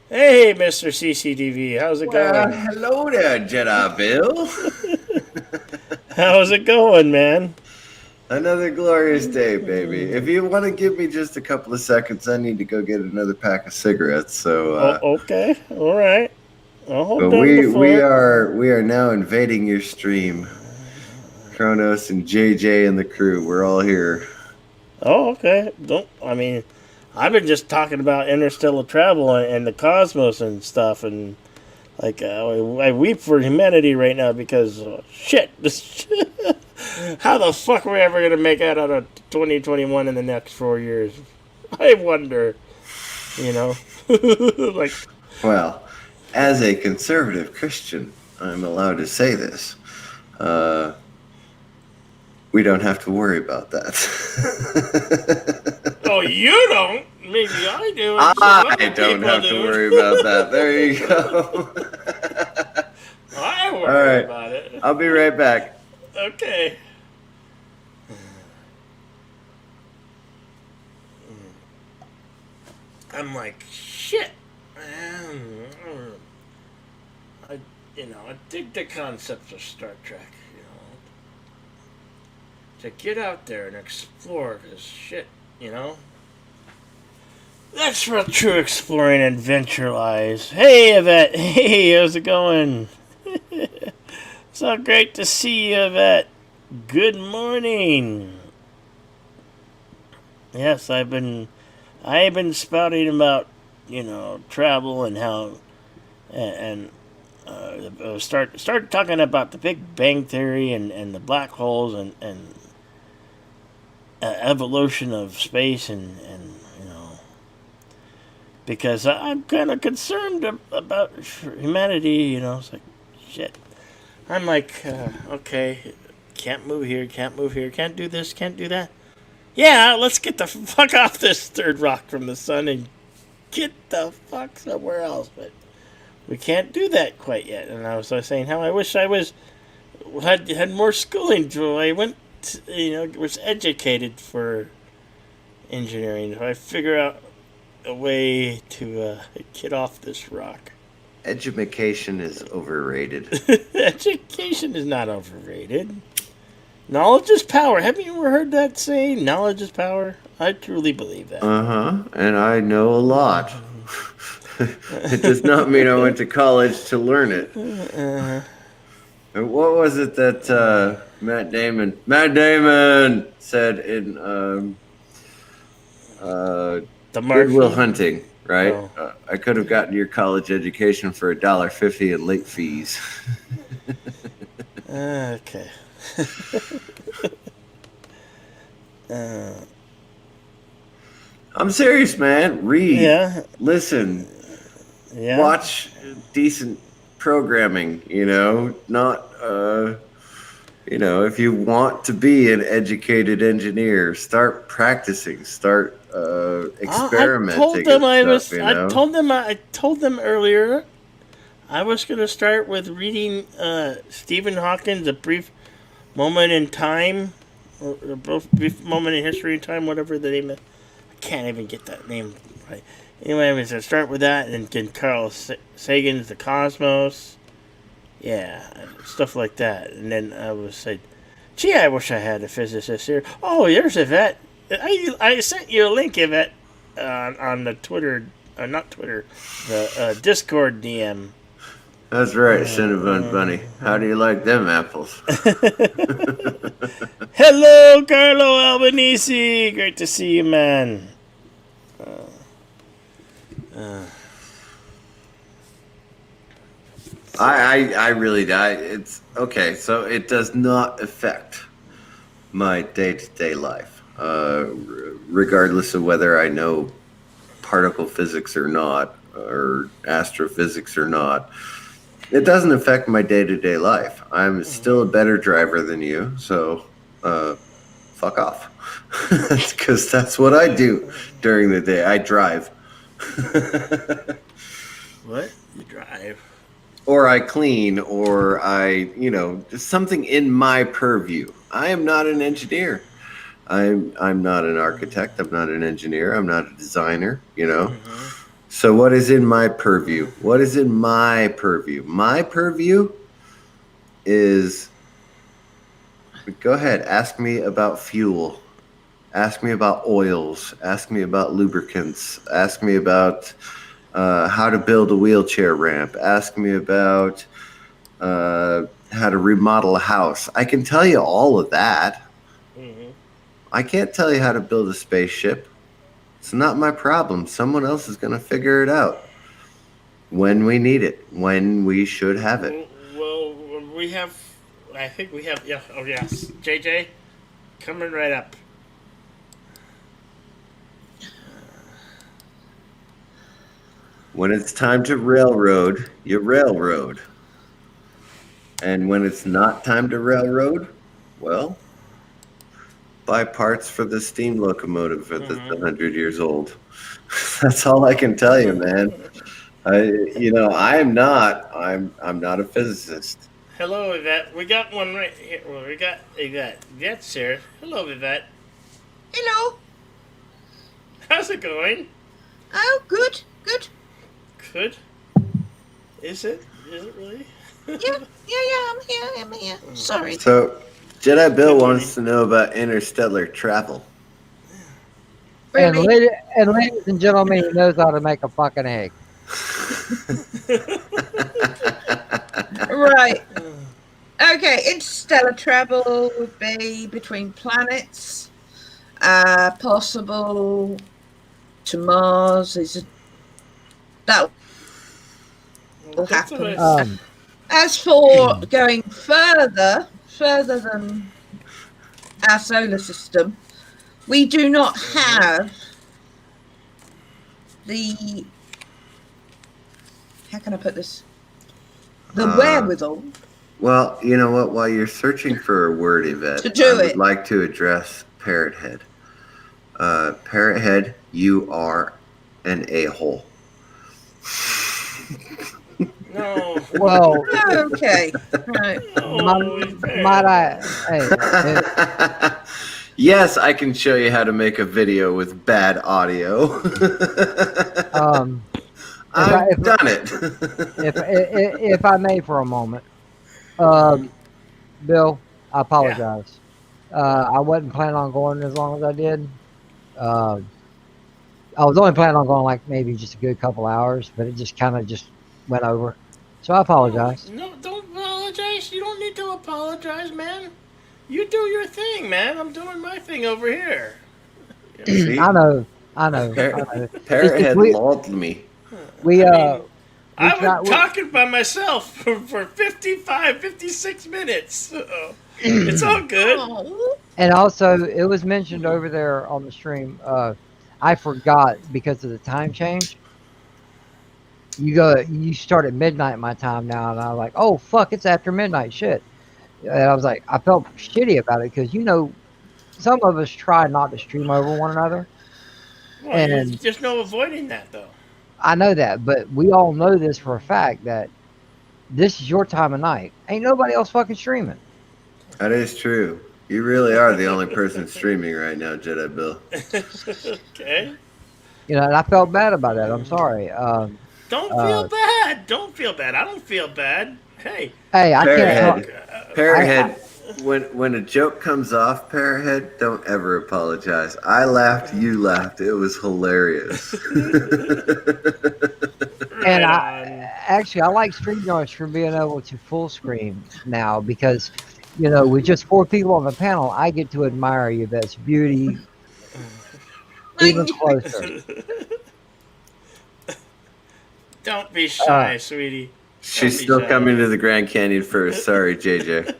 Hey, Mr. CCTV, how's it going? Hello there, Jedi Bill. How's it going, man? Another glorious day, baby. If you want to give me just a couple of seconds, I need to go get another pack of cigarettes. So, okay, all right. I'll hold but down the fort. we are now invading your stream. Kronos and JJ and the crew, we're all here. Oh, okay. I've been just talking about interstellar travel and the cosmos and stuff, and I weep for humanity right now because shit. How the fuck are we ever gonna make it out of 2021 in the next 4 years? I wonder. Well, as a conservative Christian, I'm allowed to say this. We don't have to worry about that. Oh, you don't? Maybe I do. I don't have to worry about that. There you go. I worry about it. I'll be right back. Okay. I'm like, shit, man. I dig the concepts of Star Trek, to get out there and explore this shit, That's where true exploring adventure lies. Hey, Yvette. Hey, how's it going? So great to see you, Yvette. Good morning. Yes, I've been spouting about, travel and how, and started talking about the Big Bang Theory and the black holes and evolution of space and because I'm kind of concerned about humanity, it's like, shit. I'm like, okay, can't move here, can't do this, can't do that. Yeah, let's get the fuck off this third rock from the sun and get the fuck somewhere else. But we can't do that quite yet. And I was saying how I wish I had more schooling. I went, was educated for engineering. So I figure out a way to get off this rock. Education is overrated. Education is not overrated. Knowledge is power. Haven't you ever heard that saying? Knowledge is power. I truly believe that. And I know a lot. It does not mean I went to college to learn it. And what was it that Matt Damon said in The Good Martian? Will Hunting, right? Oh. I could have gotten your college education for $1.50 in late fees. Okay. I'm serious, man. Read, listen, watch decent programming, not, if you want to be an educated engineer, start practicing, start experimenting. I told them earlier I was going to start with reading Stephen Hawking's A Brief Moment in Time, or Brief Moment in History and Time, whatever the name is. I can't even get that name right. Anyway, I was going to start with that, and then Carl Sagan's The Cosmos. Yeah, stuff like that. And then I was saying, gee, I wish I had a physicist here. Oh, there's Yvette. I sent you a link, Yvette, on the Twitter, not Twitter, the Discord DM. That's right, Cinnabon Bunny. How do you like them apples? Hello, Carlo Albanese. Great to see you, man. I really it's okay. So it does not affect my day-to-day life, regardless of whether I know particle physics or not, or astrophysics or not. It doesn't affect my day-to-day life. I'm still a better driver than you, so fuck off. Because that's what I do during the day. I drive. What? You drive? Or I clean, or just something in my purview. I am not an engineer. I'm not an architect. I'm not an engineer. I'm not a designer. So what is in my purview? What is in my purview? My purview is, go ahead, ask me about fuel. Ask me about oils. Ask me about lubricants. Ask me about how to build a wheelchair ramp. Ask me about how to remodel a house. I can tell you all of that. Mm-hmm. I can't tell you how to build a spaceship. It's not my problem. Someone else is going to figure it out when we need it, when we should have it. Well, I think we have, yeah, oh yes. JJ, coming right up. When it's time to railroad, you railroad. And when it's not time to railroad, well, buy parts for the steam locomotive that's 100 years old. That's all I can tell you, man. I'm not a physicist. Hello, Yvette. We got one right here. Well, we got Yvette. Yvette's here. Hello, Yvette. Hello. How's it going? Oh, good. Good. Is it? Is it really? Yeah, I'm here. Sorry. So, Jedi Bill wants to know about interstellar travel. Really? And ladies and gentlemen, he knows how to make a fucking egg. Right. Okay, interstellar travel would be between planets, possible to Mars. That will happen. As for going further than our solar system, we do not have the, how can I put this? The wherewithal. Well, you know what? While you're searching for a word, Yvette, I would like to address Parrot Head. Parrot Head, you are an a-hole. No. Well, okay. Right. Might I? Yes, I can show you how to make a video with bad audio. I've done it. If I may for a moment, Bill, I apologize. I wasn't planning on going as long as I did. I was only planning on going like maybe just a good couple hours, but it just kind of just went over. So I apologize. No, don't apologize. You don't need to apologize, man. You do your thing, man. I'm doing my thing over here. I know. Parrot Head mauled me. I was talking by myself for 56 minutes. So it's all good. And also, it was mentioned over there on the stream. I forgot because of the time change. You start at midnight my time now, and I was like, oh fuck, it's after midnight. Shit. And I was like, I felt shitty about it because some of us try not to stream over one another. Well, and there's no avoiding that though. I know that, but we all know this for a fact that this is your time of night. Ain't nobody else fucking streaming. That is true. You really are the only person streaming right now, Jedi Bill. Okay. And I felt bad about that. I'm sorry. Don't feel bad. Don't feel bad. I don't feel bad. Hey, I can't. Parrothead, when a joke comes off, Parrothead, don't ever apologize. I laughed, you laughed. It was hilarious. actually, I like StreamYards for being able to full screen now because, with just 4 people on the panel, I get to admire Yvette's beauty even Thank you. closer. Don't be Uh, shy, sweetie. Don't She's be still shy. coming to the Grand Canyon first. Sorry, JJ.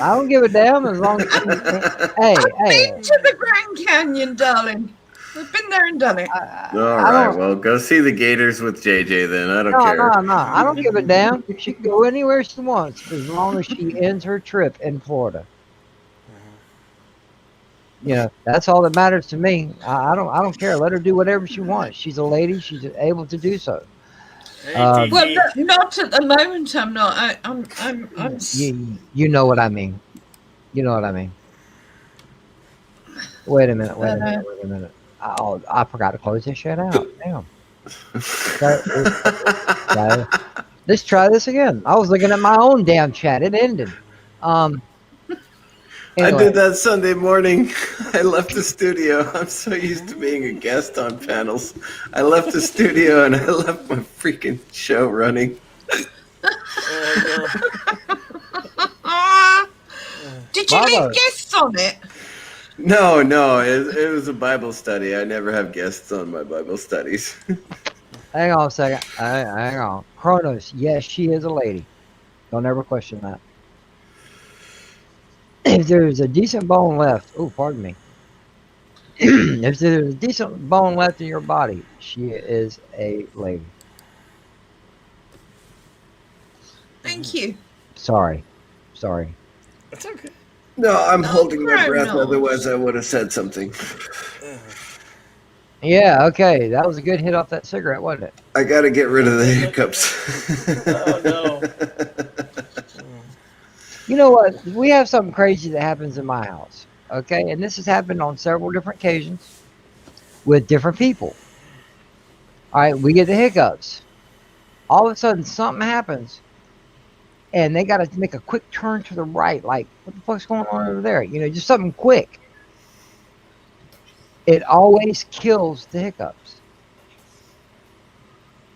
I don't give a damn as long as she. Hey, Been to the Grand Canyon, darling. We've been there and done it. All I right, don't. well, go see the Gators with JJ then. I don't No, care. no, no. I don't give a damn. She can go anywhere she wants as long as she ends her trip in Florida. That's all that matters to me. I don't care. Let her do whatever she wants. She's a lady. She's able to do so. Hey, Um, Well, TT. not at the moment. I'm not. I'm. you know what I mean. You know what I mean. Wait a minute. Wait a minute. Wait a minute. Oh, I forgot to close this shit out. Damn. Okay. Let's try this again. I was looking at my own damn chat. It ended. I Anyway, did that Sunday morning. I left the studio. I'm so used to being a guest on panels. I left the studio and I left my freaking show running. Did you Bravo. leave guests on it? No, it was a Bible study. I never have guests on my Bible studies. Hang on a second. Hang on. Kronos. Yes, she is a lady. Don't ever question that. If there's a decent bone left, oh, pardon me. If there's a decent bone left in your body, she is a lady. Thank you. Sorry. It's okay. No, I'm holding my breath. Kronos. Otherwise, I would have said something. Yeah, okay. That was a good hit off that cigarette, wasn't it? I got to get rid of the hiccups. Oh, no. You know what? We have something crazy that happens in my house. Okay, and this has happened on several different occasions with different people. All right, we get the hiccups. All of a sudden, something happens, and they got to make a quick turn to the right. Like, what the fuck's going on over there? Just something quick. It always kills the hiccups.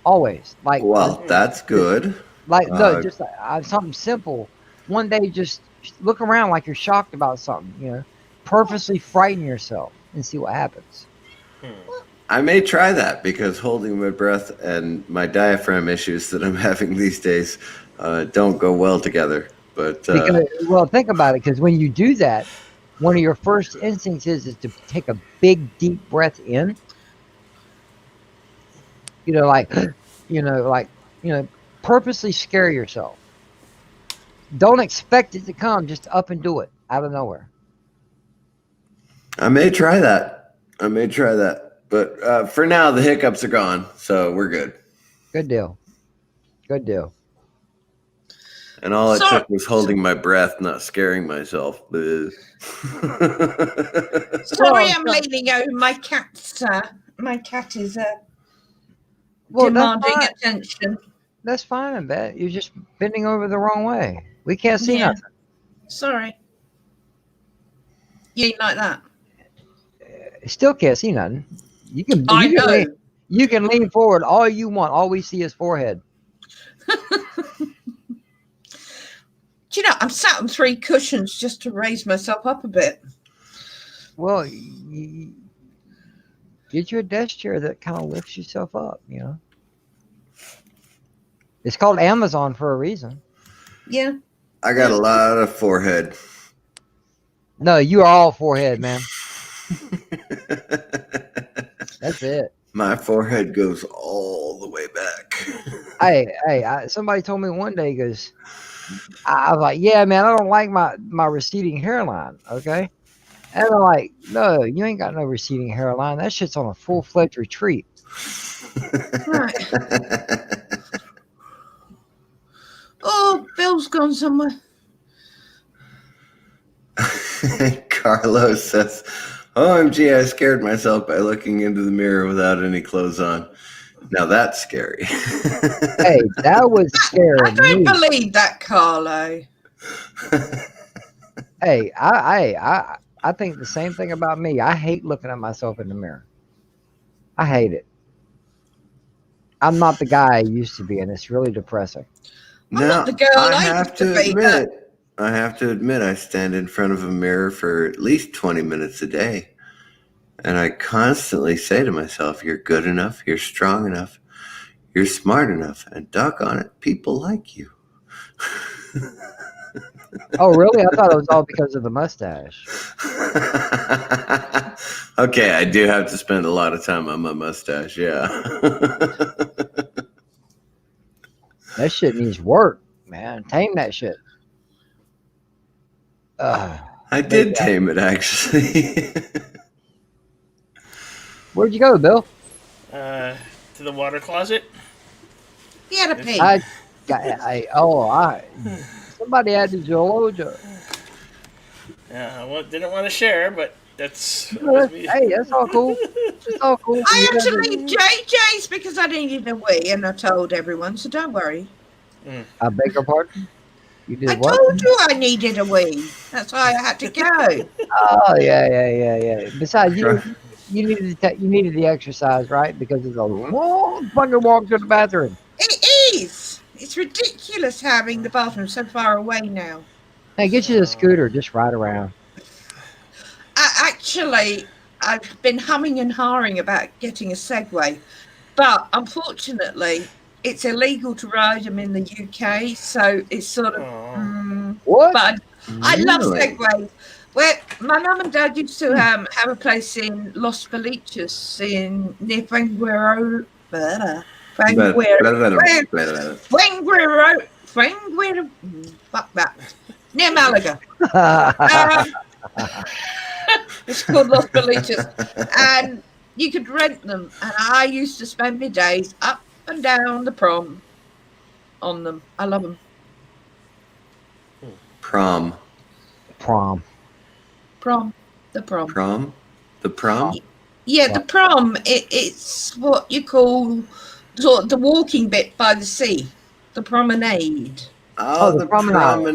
Always. Like, Well, that's good. no, just something simple. One day, just look around like you're shocked about something. Purposely frighten yourself and see what happens. I may try that because holding my breath and my diaphragm issues that I'm having these days don't go well together. But Think about it, because when you do that, one of your first instincts is to take a big, deep breath in. Purposely scare yourself. Don't expect it to come. Just up and do it out of nowhere. I may try that. But for now, the hiccups are gone, so we're good. Good deal. And all it took was holding my breath, not scaring myself. Sorry, I'm leaning over. My cat is demanding attention. That's fine, I bet. You're just bending over the wrong way. We can't see nothing. Sorry. You ain't like that. Still can't see nothing. You can lean forward all you want. All we see is forehead. Do you know, I'm sat on 3 cushions just to raise myself up a bit. Well, get you a desk chair that kind of lifts yourself up, It's called Amazon for a reason. Yeah. I got a lot of forehead. No, you are all forehead, man. That's it. My forehead goes all the way back. Hey, somebody told me one day, goes, I was like, yeah, man, I don't like my receding hairline, okay? And I'm like, no, you ain't got no receding hairline. That shit's on a full-fledged retreat. Right. Oh, Bill's gone somewhere. Carlos says, OMG, I scared myself by looking into the mirror without any clothes on. Now that's scary. Hey, that was scary. I don't believe that, Carlo. Hey, I think the same thing about me. I hate looking at myself in the mirror. I hate it. I'm not the guy I used to be, and it's really depressing. I'm not the girl I I have used to to be. admit, I stand in front of a mirror for at least 20 minutes a day. And I constantly say to myself, you're good enough, you're strong enough, you're smart enough, and doggone it, people like you. Oh, really? I thought it was all because of the mustache. Okay, I do have to spend a lot of time on my mustache, yeah. That shit needs work, man. Tame that shit. I did tame it, actually. Where'd you go, Bill? To the water closet. He had a pee. Somebody had the Georgia. Yeah, I didn't want to share, but that's. Hey, that's all cool. That's all cool. I You had to guys- leave JJ's because I needed a wee, and I told everyone, so don't worry. I beg your pardon? You I did what? told you I needed a wee. That's why I had to go. Oh, yeah. Besides, you needed the exercise, right? Because it's a long fucking walk to the bathroom. It is. It's ridiculous having the bathroom so far away now. Hey, get you a scooter, just ride around. I've been humming and hawing about getting a Segway, but unfortunately, it's illegal to ride them in the UK. So it's sort of. What? But I love Really? Segways. Where my mum and dad used to have a place in Los Felices near Vanguero. Fuck that. Near Malaga. It's called Los Felices. And you could rent them. And I used to spend my days up and down the prom on them. I love them. Prom. The prom. Prom? The prom? Yeah, the prom. It's what you call the walking bit by the sea, the promenade. Oh, the promenade.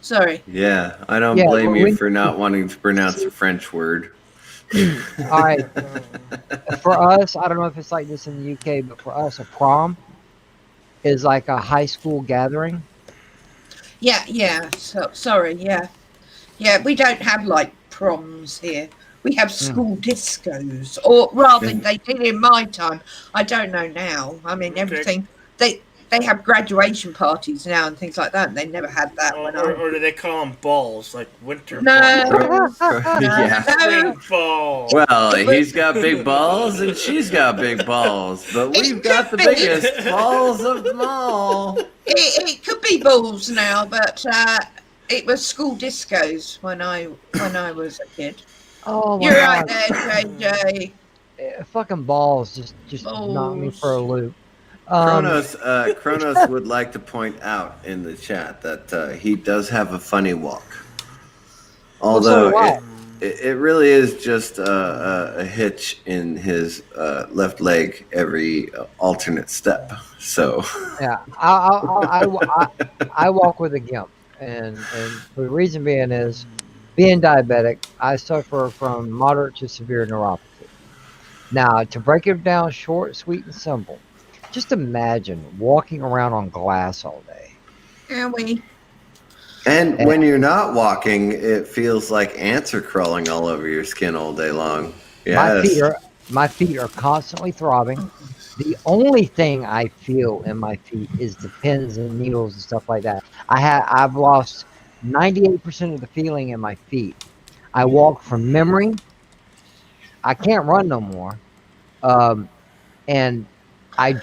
Sorry. Yeah, I don't blame you for not wanting to pronounce a French word. All right. For us, I don't know if it's like this in the UK, but for us, a prom is like a high school gathering. Yeah. So sorry. Yeah. We don't have like proms here. We have school discos, or rather, they did in my time. I don't know now. I mean, everything they have graduation parties now and things like that. And they never had that or do they call them balls, like winter balls? Yeah. Spring balls. Well, he's got big balls and she's got big balls, but we've got the biggest balls of them all. It could be balls now, but it was school discos when I was a kid. Oh, you're right there, JJ. Fucking balls just knock me for a loop. Kronos would like to point out in the chat that he does have a funny walk. Although it really is just a hitch in his left leg every alternate step. So yeah, I walk with a gimp, and the reason being is, being diabetic, I suffer from moderate to severe neuropathy. Now, to break it down short, sweet, and simple, just imagine walking around on glass all day. And when you're not walking, it feels like ants are crawling all over your skin all day long. Yes. My feet are constantly throbbing. The only thing I feel in my feet is the pins and needles and stuff like that. I've lost 98% of the feeling in my feet. I walk from memory. I can't run no more. And I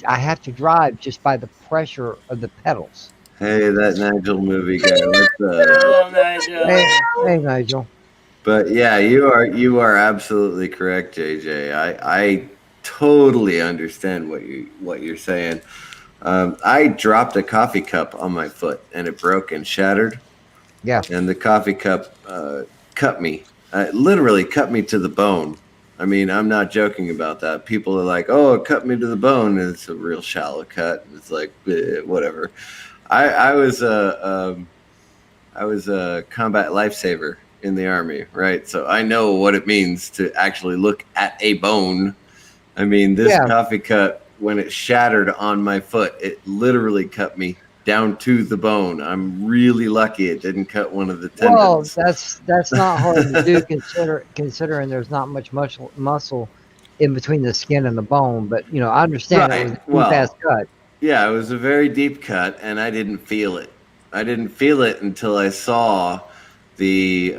have to drive just by the pressure of the pedals. Hey, that Nigel movie guy. What's up? Hey, Nigel. But yeah, you are absolutely correct, JJ. I totally understand what you're saying. I dropped a coffee cup on my foot and it broke and shattered. Yeah. And the coffee cup cut me. Literally cut me to the bone. I mean, I'm not joking about that. People are like, "Oh, it cut me to the bone," and it's a real shallow cut. It's like whatever. I was a combat lifesaver in the Army, right? So I know what it means to actually look at a bone I mean, this Yeah. coffee cup, when it shattered on my foot, it literally cut me down to the bone. I'm really lucky it didn't cut one of the Well, tendons. that's not hard to do considering there's not much muscle in between the skin and the bone. But I understand it was Right. a deep ass Well, cut. yeah, it was a very deep cut, and I didn't feel it. I didn't feel it until I saw the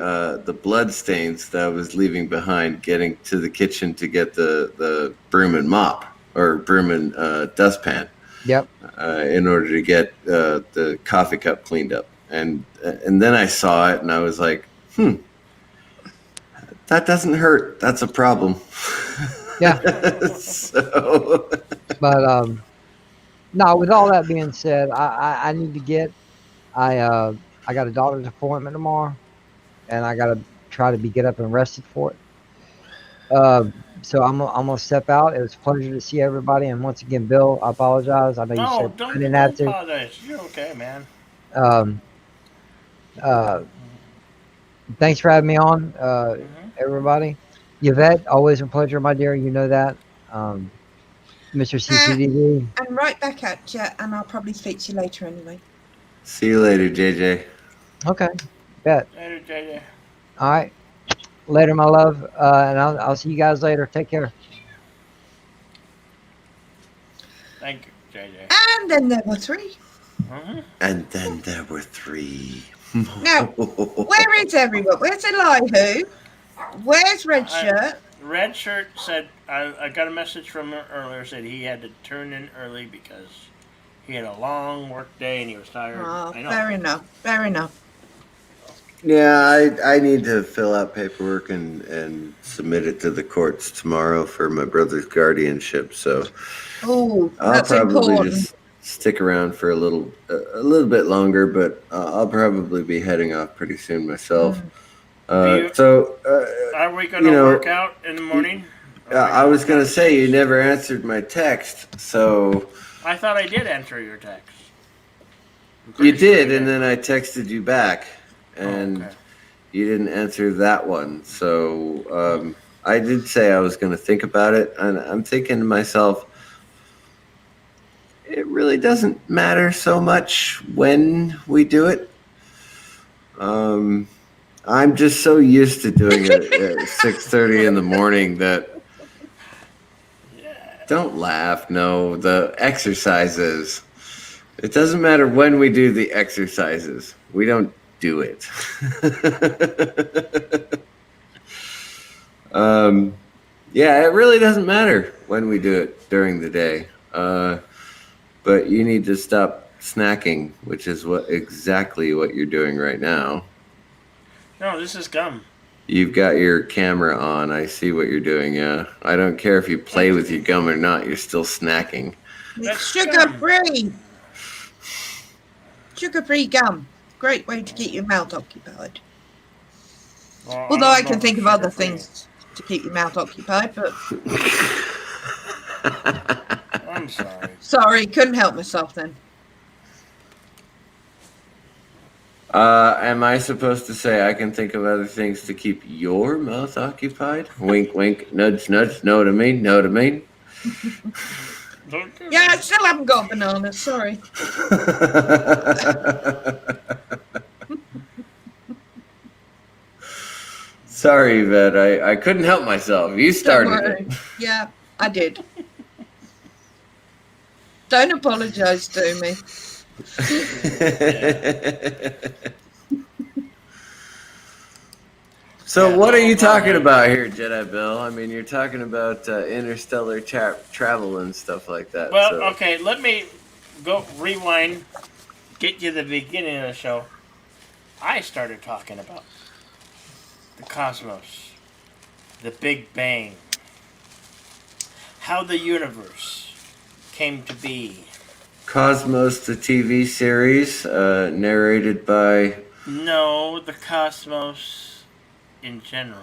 blood stains that I was leaving behind, getting to the kitchen to get the broom and mop or broom and dustpan Yep. in order to get the coffee cup cleaned up, and then I saw it, and I was like, that doesn't hurt. That's a problem. Yeah. So. But no. With all that being said, I need to get. I got a doctor's appointment tomorrow, and I got to try to get up and rested for it. So I'm gonna step out. It was a pleasure to see everybody, and once again, Bill, I apologize. I know you No, said I don't didn't have to. apologize. You're okay, man. Um, uh, Thanks for having me on, everybody. Yvette, always a pleasure, my dear. You know that. Mr. CCDD. I'm right back at you, and I'll probably speak to you later anyway. See you later, JJ. Okay, bet. Later, JJ. All right. Later, my love. And I'll see you guys later. Take care. Thank you, JJ. And then there were three. And then there were three. Now, where is everyone? Where's Elihu? Where's Red Shirt? Red Shirt said, I got a message from him earlier, said he had to turn in early because he had a long work day and he was tired. Oh, I know. fair enough. Fair enough. Yeah, I need to fill out paperwork and submit it to the courts tomorrow for my brother's guardianship. So Oh, I'll that's probably important. just stick around for a little bit longer, but I'll probably be heading off pretty soon myself. Are we going to work out in the morning? I was going to say you never answered my text, so I thought I did answer your text. you did, and then I texted you back, and okay. you didn't answer that one. So I did say I was going to think about it, and I'm thinking to myself, it really doesn't matter so much when we do it. I'm just so used to doing it at 6:30 in the morning that. Don't laugh. No, the exercises. It doesn't matter when we do the exercises. We don't do it. Yeah, it really doesn't matter when we do it during the day. But you need to stop snacking, which is exactly what you're doing right now. No, this is gum. You've got your camera on. I see what you're doing, yeah. I don't care if you play with your gum or not. You're still snacking. It's sugar-free. Sugar-free gum. Great way to keep your mouth occupied. Well, Although I don't can know think of if other sugar-free. things to keep your mouth occupied, but I'm sorry. sorry, couldn't help myself then. Am I supposed to say I can think of other things to keep your mouth occupied? Wink, wink, nudge, nudge. Know what I mean? Know what I mean? Don't do Yeah, I that. still haven't got bananas, sorry. Sorry, Yvette. I couldn't help myself. You Don't started worry. it. Yeah, I did. Don't apologise to me. So Yeah, what are no you talking problem. about here, Jedi Bill? I mean, you're talking about interstellar travel and stuff like that. Well, so. okay, let me go rewind, get you the beginning of the show. I started talking about the cosmos, the Big Bang, how the universe came to be. Cosmos, the TV series, narrated by... No, the cosmos in general.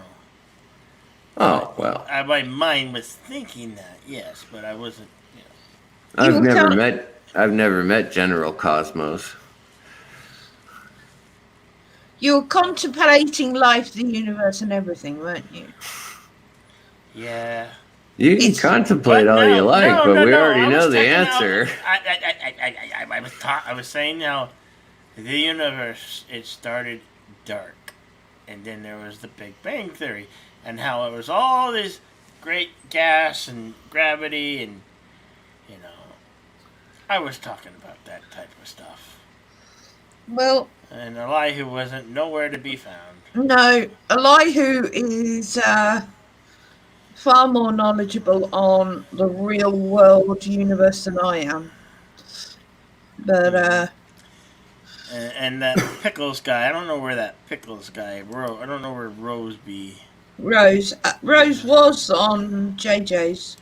Oh, well. My mind was thinking that, yes, but I wasn't. I've never met General Cosmos. You were contemplating life, the universe, and everything, weren't you? Yeah. You can It's- contemplate all you like, but we already I know was the talking answer. I was saying how the universe, it started dark, and then there was the Big Bang Theory, and how it was all this great gas and gravity, and you know, I was talking about that type of stuff. Well, And Elihu wasn't nowhere to be found. no, Elihu is far more knowledgeable on the real world universe than I am. But And that Pickles guy, I don't know where that Pickles guy, I don't know where Rose be. Rose was on JJ's.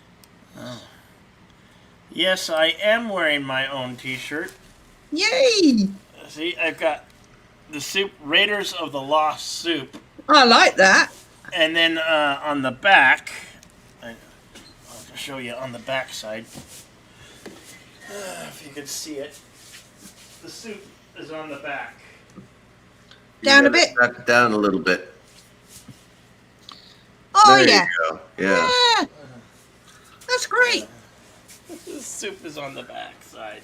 Oh. Yes, I am wearing my own T-shirt. Yay! See, I've got the soup, Raiders of the Lost Soup, I like that. and then on the back, I'll show you on the back side. If you can see it, the soup is on the back. Down You a bit. gotta Cut it down a little bit. Oh There yeah. you go. Yeah. Yeah. That's great. The soup is on the back side.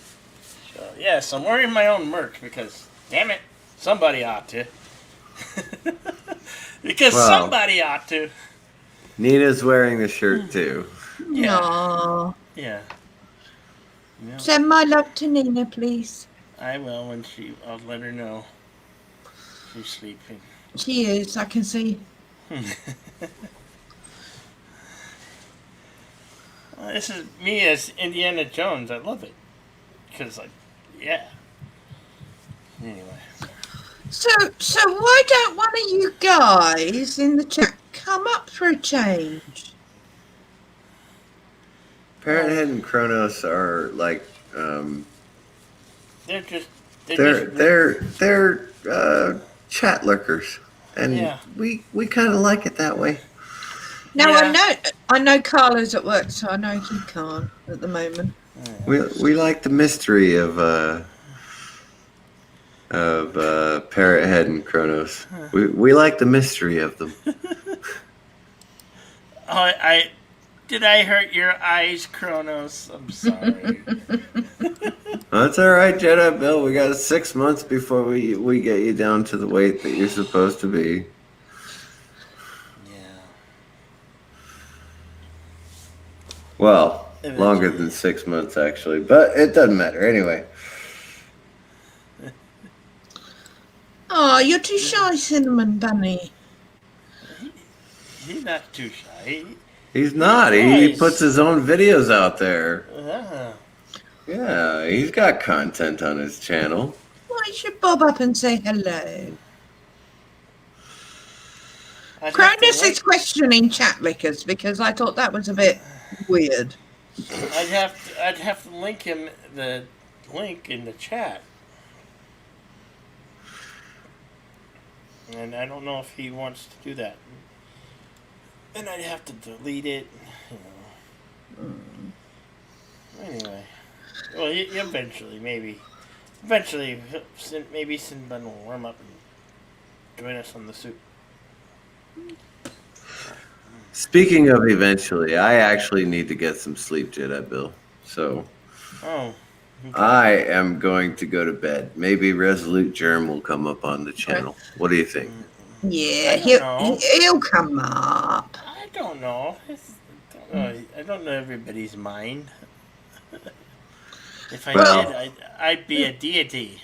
So, yes, I'm wearing my own merch because, damn it, somebody ought to. Because Well. somebody ought to. Nina's wearing the shirt too. Yeah. Aww. Yeah. Yeah. Send my love to Nina, please. I will when I'll let her know. She's sleeping. She is, I can see. Well, this is me as Indiana Jones. I love it. Because, like, yeah. Anyway. So why don't one of you guys in the chat come up for a change? Parrothead and Kronos are like They're just... they're chat lurkers, and Yeah. we kind of like it that way. Now Yeah. I know Carlo's at work, so I know he can't at the moment. We like the mystery of Parrothead and Kronos. We like the mystery of them. Did I hurt your eyes, Kronos? I'm sorry. That's all right, Jedi Bill. We got 6 months before we get you down to the weight that you're supposed to be. Yeah. Well, Eventually. longer than 6 months actually, but it doesn't matter anyway. Oh, you're too shy, Cinnamon Bunny. He's not too shy. He's not. He Nice. puts his own videos out there. Uh, Yeah, he's got content on his channel. Why you should bob up and say hello? I'd have to Cronus link- is questioning chat lickers because I thought that was a bit weird. I'd have to link him the link in the chat. And I don't know if he wants to do that. And I'd have to delete it. You know. Anyway. Well, eventually, maybe. Eventually, maybe Sinbun will warm up and join us on the soup. Speaking of eventually, I actually need to get some sleep, Jedi Bill. So Oh. Okay. I am going to go to bed. Maybe Resolute Germ will come up on the channel. What do you think? Yeah, I don't know. he'll come up. I don't know. I don't know everybody's mind. If I Well- did, I'd be a deity.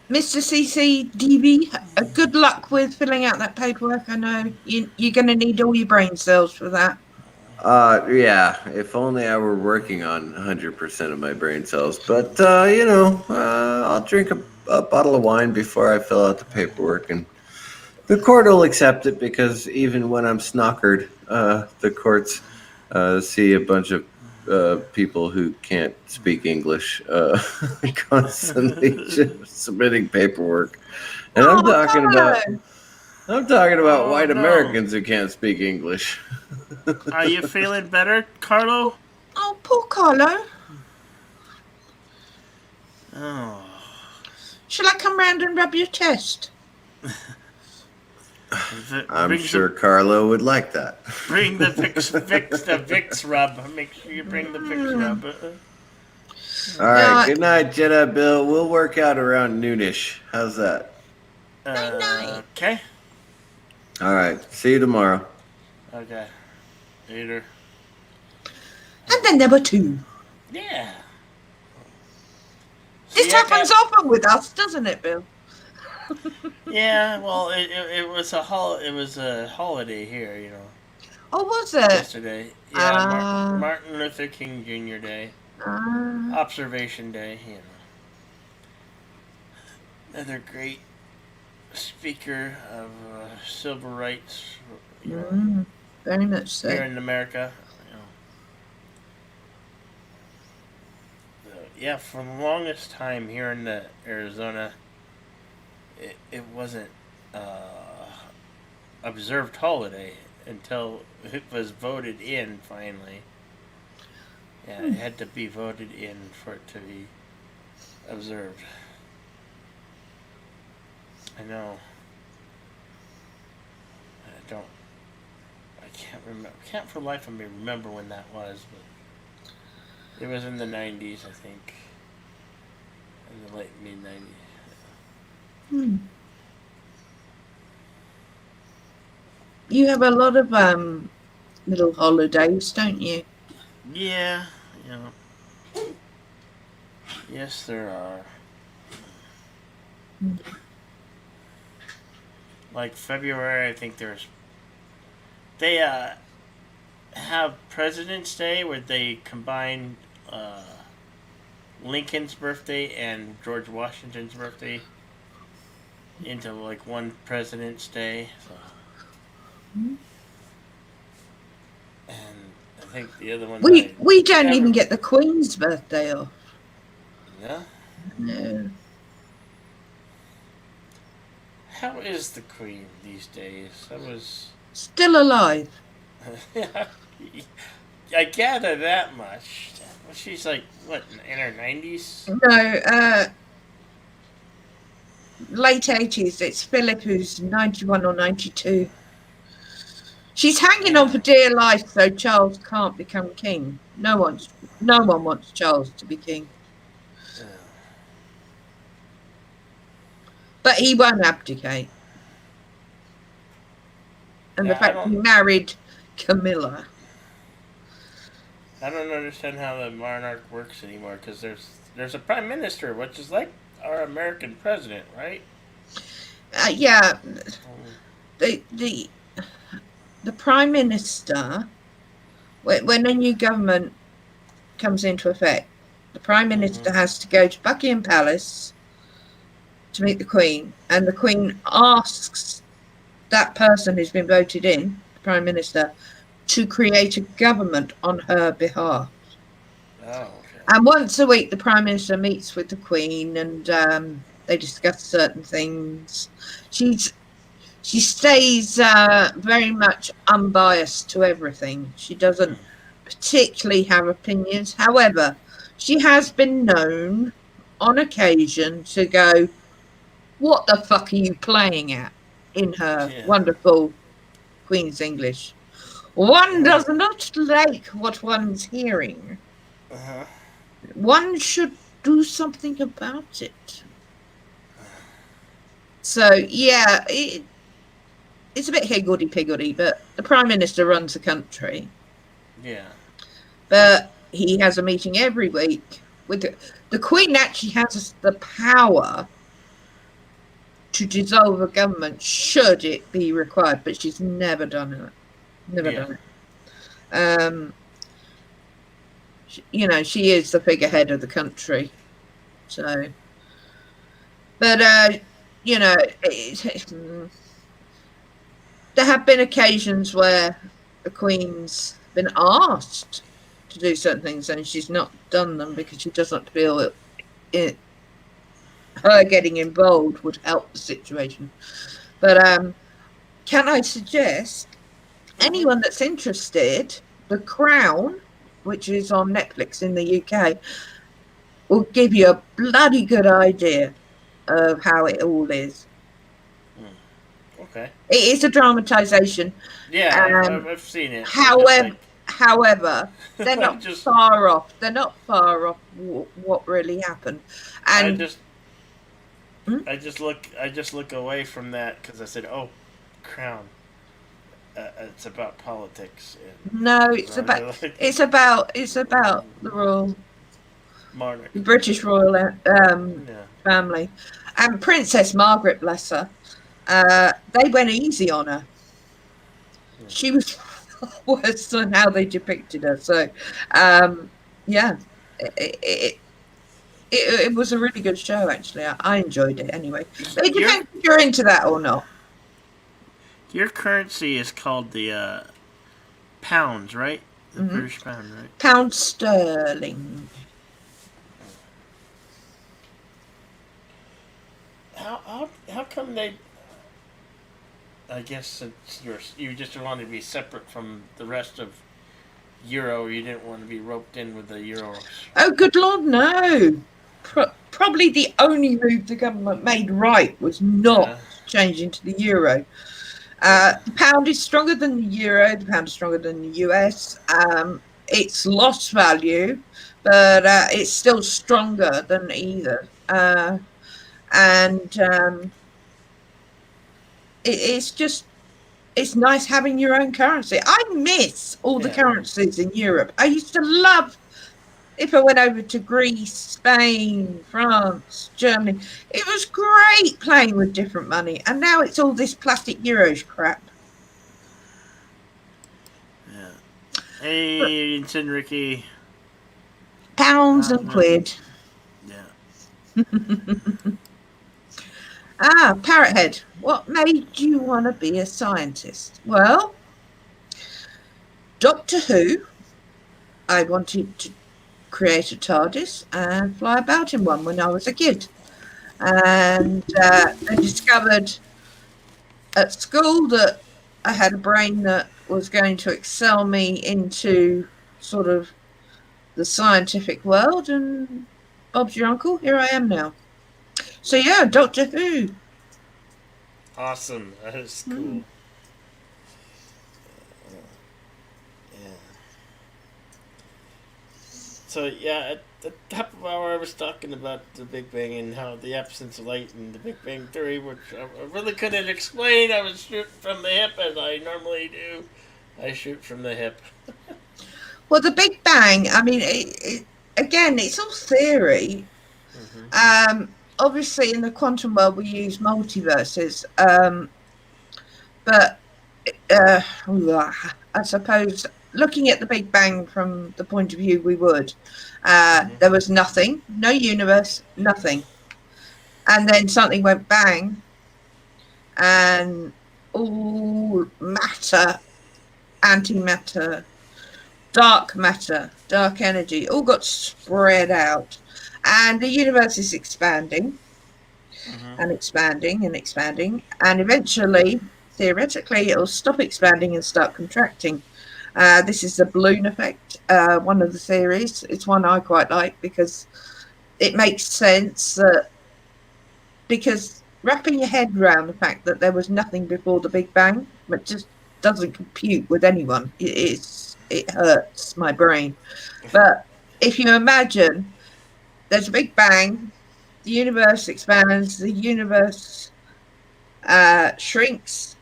Mr. CCDB, good luck with filling out that paperwork. I know you're going to need all your brain cells for that. Yeah, if only I were working on 100% of my brain cells. But, I'll drink a bottle of wine before I fill out the paperwork. And the court will accept it because even when I'm snockered, the courts see a bunch of people who can't speak English constantly just submitting paperwork. And I'm talking about Oh, white no. Americans who can't speak English. Are you feeling better, Carlo? Oh, poor Carlo. Oh. Shall I come round and rub your chest? I'm Bring sure Carlo would like that. bring the Vicks rub. Make sure you bring the Vicks rub. All right. No, Good night, Jedi Bill. We'll work out around noonish. How's that? night. Okay. All right. See you tomorrow. Okay. Later. And then there were two. Yeah. This See, I happens got- often with us, doesn't it, Bill? Yeah. Well, it was it was a holiday here, you know. Oh, was it? Yesterday. Yeah. Ah. Martin Luther King Jr. Day. Observation Day. You know. Another great speaker of civil rights. You know, Very much so. here in America. Yeah, for the longest time here in Arizona, it wasn't observed holiday until it was voted in finally. Yeah, it had to be voted in for it to be observed. I know. I can't remember. Can't for life of me remember when that was, but it was in the 90s, I think. In the late mid 90s. You have a lot of little holidays, don't you? Yeah, you know. Yes, there are. Like February, I think they have President's Day where they combine Lincoln's birthday and George Washington's birthday into like one President's Day. So. And I think the other one. We don't even get the Queen's birthday off. Yeah. No. How is the Queen these days? That was. Still alive. I gather that much. She's like, what, in her 90s? No, late 80s. It's Philip who's 91 or 92. She's hanging on for dear life, so Charles can't become king. No one wants Charles to be king. But he won't abdicate. And the fact he married Camilla. I don't understand how the monarch works anymore, because there's a prime minister, which is like our American president, right? Yeah. The prime minister, when a new government comes into effect, the prime minister has to go to Buckingham Palace to meet the Queen, and the Queen asks that person who's been voted in, the prime minister, to create a government on her behalf. Oh, okay. And once a week, the prime minister meets with the Queen, and they discuss certain things. She stays very much unbiased to everything. She doesn't particularly have opinions. However, she has been known on occasion to go, "What the fuck are you playing at?" in her wonderful Queen's English. One does not like what one's hearing. One should do something about it. So, yeah, it's a bit higgledy-piggledy, but the Prime Minister runs the country. Yeah. But he has a meeting every week. With the Queen actually has the power to dissolve a government should it be required, but she's never done it. Never done it. She is the figurehead of the country. So, but there have been occasions where the Queen's been asked to do certain things and she's not done them because she doesn't feel her getting involved would help the situation. But can I suggest anyone that's interested, The Crown, which is on Netflix in the UK, will give you a bloody good idea of how it all is. Okay. Okay. It is a dramatization. Yeah, Um, I've seen it. I just however, like. however, they're I not just. far off. They're not far off what really happened. I And just. hmm? I just look away from that because I said, "Oh, Crown. It's about politics." No, And I was like, it's about the royal, Monarch. the British royal Yeah. family, and Princess Margaret, bless her. They went easy on her. She was worse than how they depicted her. So, yeah, it, it, it was a really good show. Actually, I enjoyed it anyway. But it Your depends if you're into that or not. your currency is called the pounds, right? The Hmm. British pound, right? Pound sterling. How come they? I guess since you just wanted to be separate from the rest of euro, you didn't want to be roped in with the euros. Oh, good Lord, no. Probably the only move the government made right was not Yeah. changing to the euro. But The pound is stronger than the euro. The pound is stronger than the US. It's lost value, but it's still stronger than either. And it's just it's nice having your own currency. I miss all the yeah, currencies in Europe. I used to love if I went over to Greece, Spain, France, Germany. It was great playing with different money, and now it's all this plastic euros crap. yeah. Hey, Vincent, Ricky. Pounds and No. quid. Yeah. Parrothead, what made you want to be a scientist? Well, Doctor Who. I wanted to create a TARDIS and fly about in one when I was a kid. And I discovered at school that I had a brain that was going to excel me into sort of the scientific world. And Bob's your uncle. Here I am now. So, yeah, Doctor Who. Awesome. That is Hmm. cool. Yeah. So yeah, at the top of our, I was talking about the Big Bang and how the absence of light and the Big Bang theory, which I really couldn't explain. I was shooting from the hip as I normally do. I shoot from the hip. Well, the Big Bang, I mean, again, it's all theory. Hmm. Obviously, in the quantum world, we use multiverses. But I suppose looking at the Big Bang from the point of view we would, there was nothing, no universe, nothing. And then something went bang, and all matter, antimatter, dark matter, dark energy, all got spread out. And the universe is expanding Hmm. and expanding and expanding. And eventually, theoretically, it'll stop expanding and start contracting. This is the balloon effect, one of the theories. It's one I quite like because it makes sense that because wrapping your head around the fact that there was nothing before the Big Bang, it just doesn't compute with anyone. It hurts my brain. But if you imagine there's a Big Bang, the universe expands, the universe shrinks,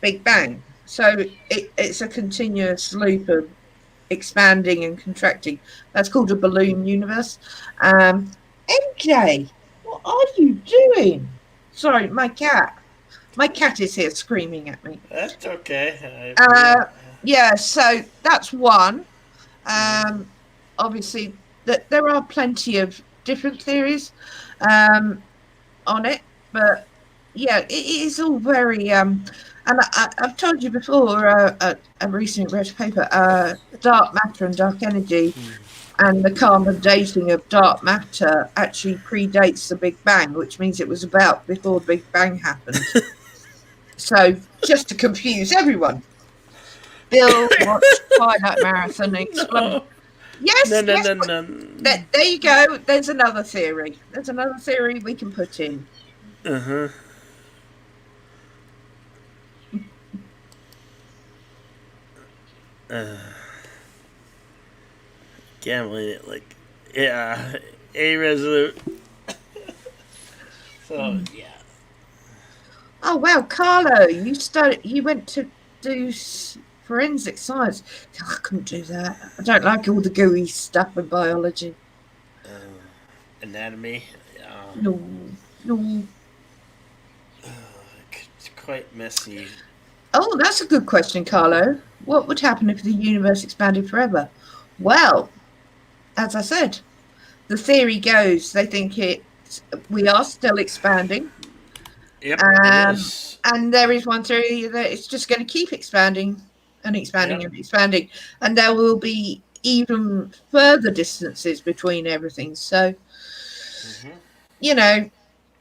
Big Bang. So it's a continuous loop of expanding and contracting. That's called a balloon universe. MJ, what are you doing? Sorry, my cat. My cat is here screaming at me. That's okay. Uh, Yeah. yeah, so that's one. Hmm. Um, Obviously, that there are plenty of different theories um, on it, but yeah, it is all very. And I've told you before. I recently read a paper. Dark matter and dark energy, and the carbon dating of dark matter actually predates the Big Bang, which means it was about before the Big Bang happened. So just to confuse everyone, Bill watched Twilight Marathon and exploded. No. No. Yes, No. yes. No. No. There you go. There's another theory. There's another theory we can put in. Uh huh. Gambling it like, yeah, a resolute. So yeah. Oh wow, Carlo, you went to do forensic science. I couldn't do that. I don't like all the gooey stuff in biology. Anatomy. No, no. It's quite messy. Oh, that's a good question, Carlo. What would happen if the universe expanded forever? Well, as I said, the theory goes they think we are still expanding. Yep, it is. And there is one theory that it's just going to keep expanding and expanding Yep. and expanding, and there will be even further distances between everything. So, you know,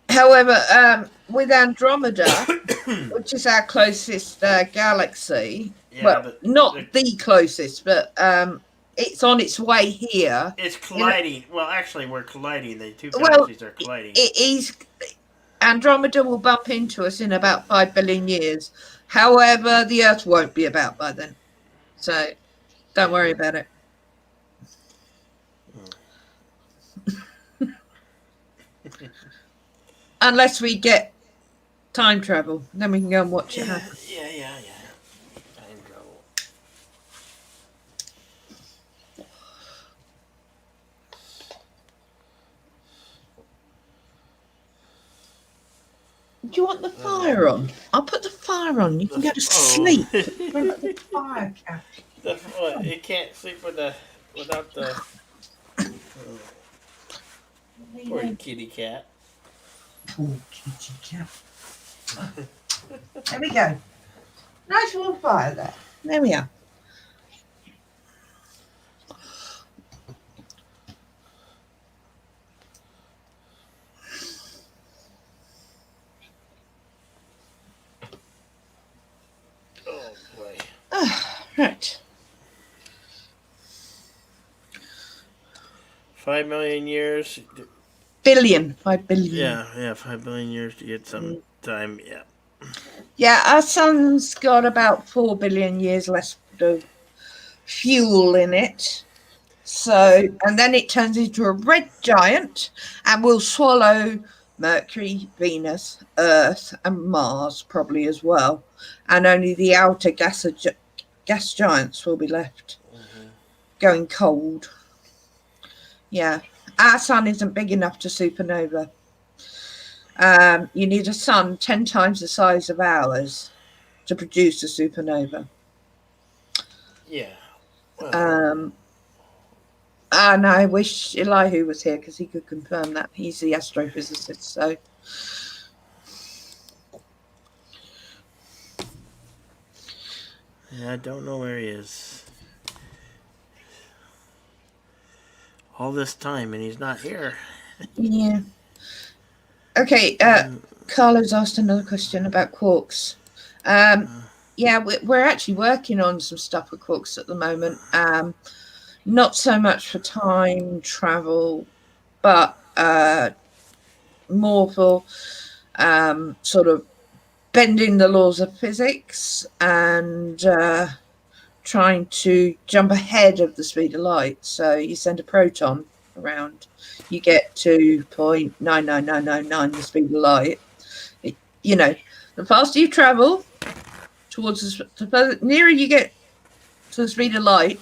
however, with Andromeda, which is our closest galaxy, Yeah, well, but not the closest, but it's on its way here. it's colliding. Well, actually, we're colliding. The two Well, galaxies are colliding. it is. Andromeda will bump into us in about 5 billion years. However, the Earth won't be about by then. So don't worry about it. Unless we get time travel, then we can go and watch it happen. Yeah. Time travel. Do you want the fire on? I'll put the fire on. You can go to sleep. Put the fire cap. You can't sleep without the poor kitty cat. Poor kitty cat. There we go. Nice warm fire there. There we are. Oh boy. Right. 5 million years. 5 billion. Yeah, 5 billion years to get some time. Yeah. Yeah, our sun's got about 4 billion years left of fuel in it. So, and then it turns into a red giant and will swallow Mercury, Venus, Earth, and Mars probably as well. And only the outer gas giants will be left going cold. Yeah, our sun isn't big enough to supernova. You need a sun 10 times the size of ours to produce a supernova. Yeah. Well, And I wish Elihu was here because he could confirm that. He's the astrophysicist. So, yeah, I don't know where he is. All this time and he's not here. yeah. Okay, Carlo's asked another question about quarks. Yeah, we're actually working on some stuff with quarks at the moment. Not so much for time travel, but more for sort of bending the laws of physics and trying to jump ahead of the speed of light. So you send a proton around, you get to 0.99999 the speed of light. The faster you travel towards the nearer you get to the speed of light,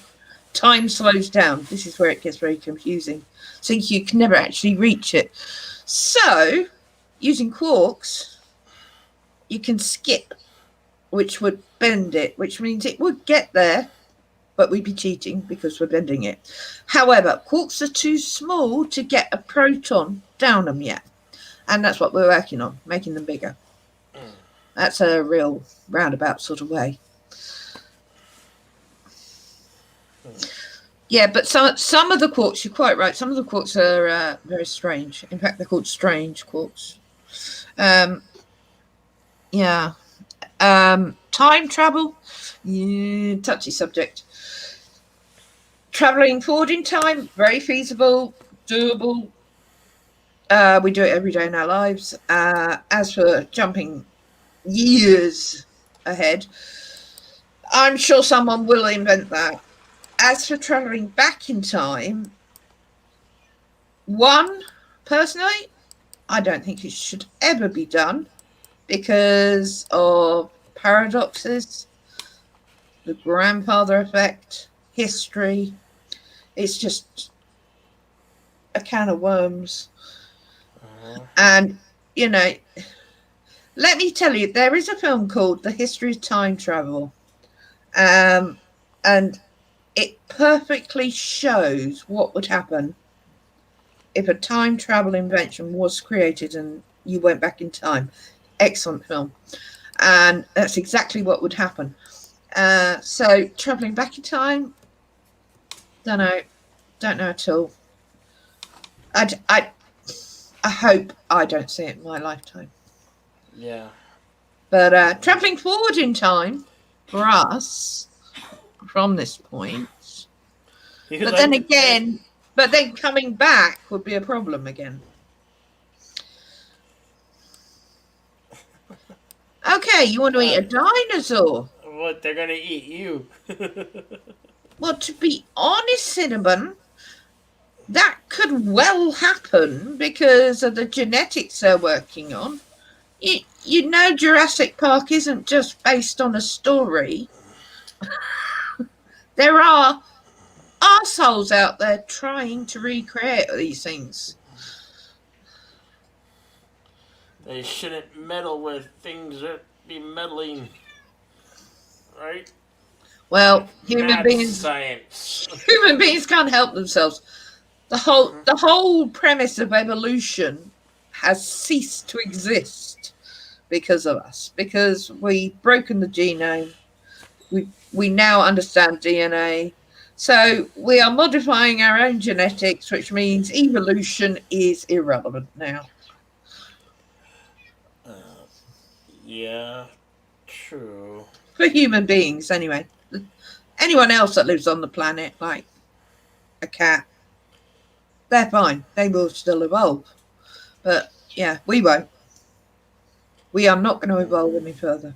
time slows down. This is where it gets very confusing. So you can never actually reach it. So using quarks, you can skip, which would bend it, which means it would get there, but we'd be cheating because we're bending it. However, quarks are too small to get a proton down them yet. And that's what we're working on, making them bigger. That's a real roundabout sort of way. Yeah, but some of the quarks, you're quite right, some of the quarks are very strange. In fact, they're called strange quarks. Yeah. Time travel, touchy subject. Traveling forward in time, very feasible, doable. We do it every day in our lives. As for jumping years ahead, I'm sure someone will invent that. As for travelling back in time, one, personally, I don't think it should ever be done because of paradoxes, the grandfather effect, history. It's just a can of worms. And, you know, let me tell you, there is a film called The History of Time Travel. And it perfectly shows what would happen if a time travel invention was created and you went back in time. Excellent film. And that's exactly what would happen. So traveling back in time, don't know at all. I hope I don't see it in my lifetime. Yeah. But traveling forward in time for us from this point. But then coming back would be a problem again. Okay, you want to eat a dinosaur? What, they're gonna eat you? Well, to be honest, Cinnamon, that could well happen because of the genetics they're working on. You know, Jurassic Park isn't just based on a story. There are arseholes out there trying to recreate these things. They shouldn't meddle with things that be meddling, right? Well, human Mad beings science. can't help themselves. The whole premise of evolution has ceased to exist because of us, because we've broken the genome. We now understand DNA. So we are modifying our own genetics, which means evolution is irrelevant now. Yeah, true. For human beings, anyway. Anyone else that lives on the planet, like a cat, they're fine. They will still evolve. But yeah, we won't. We are not going to evolve any further.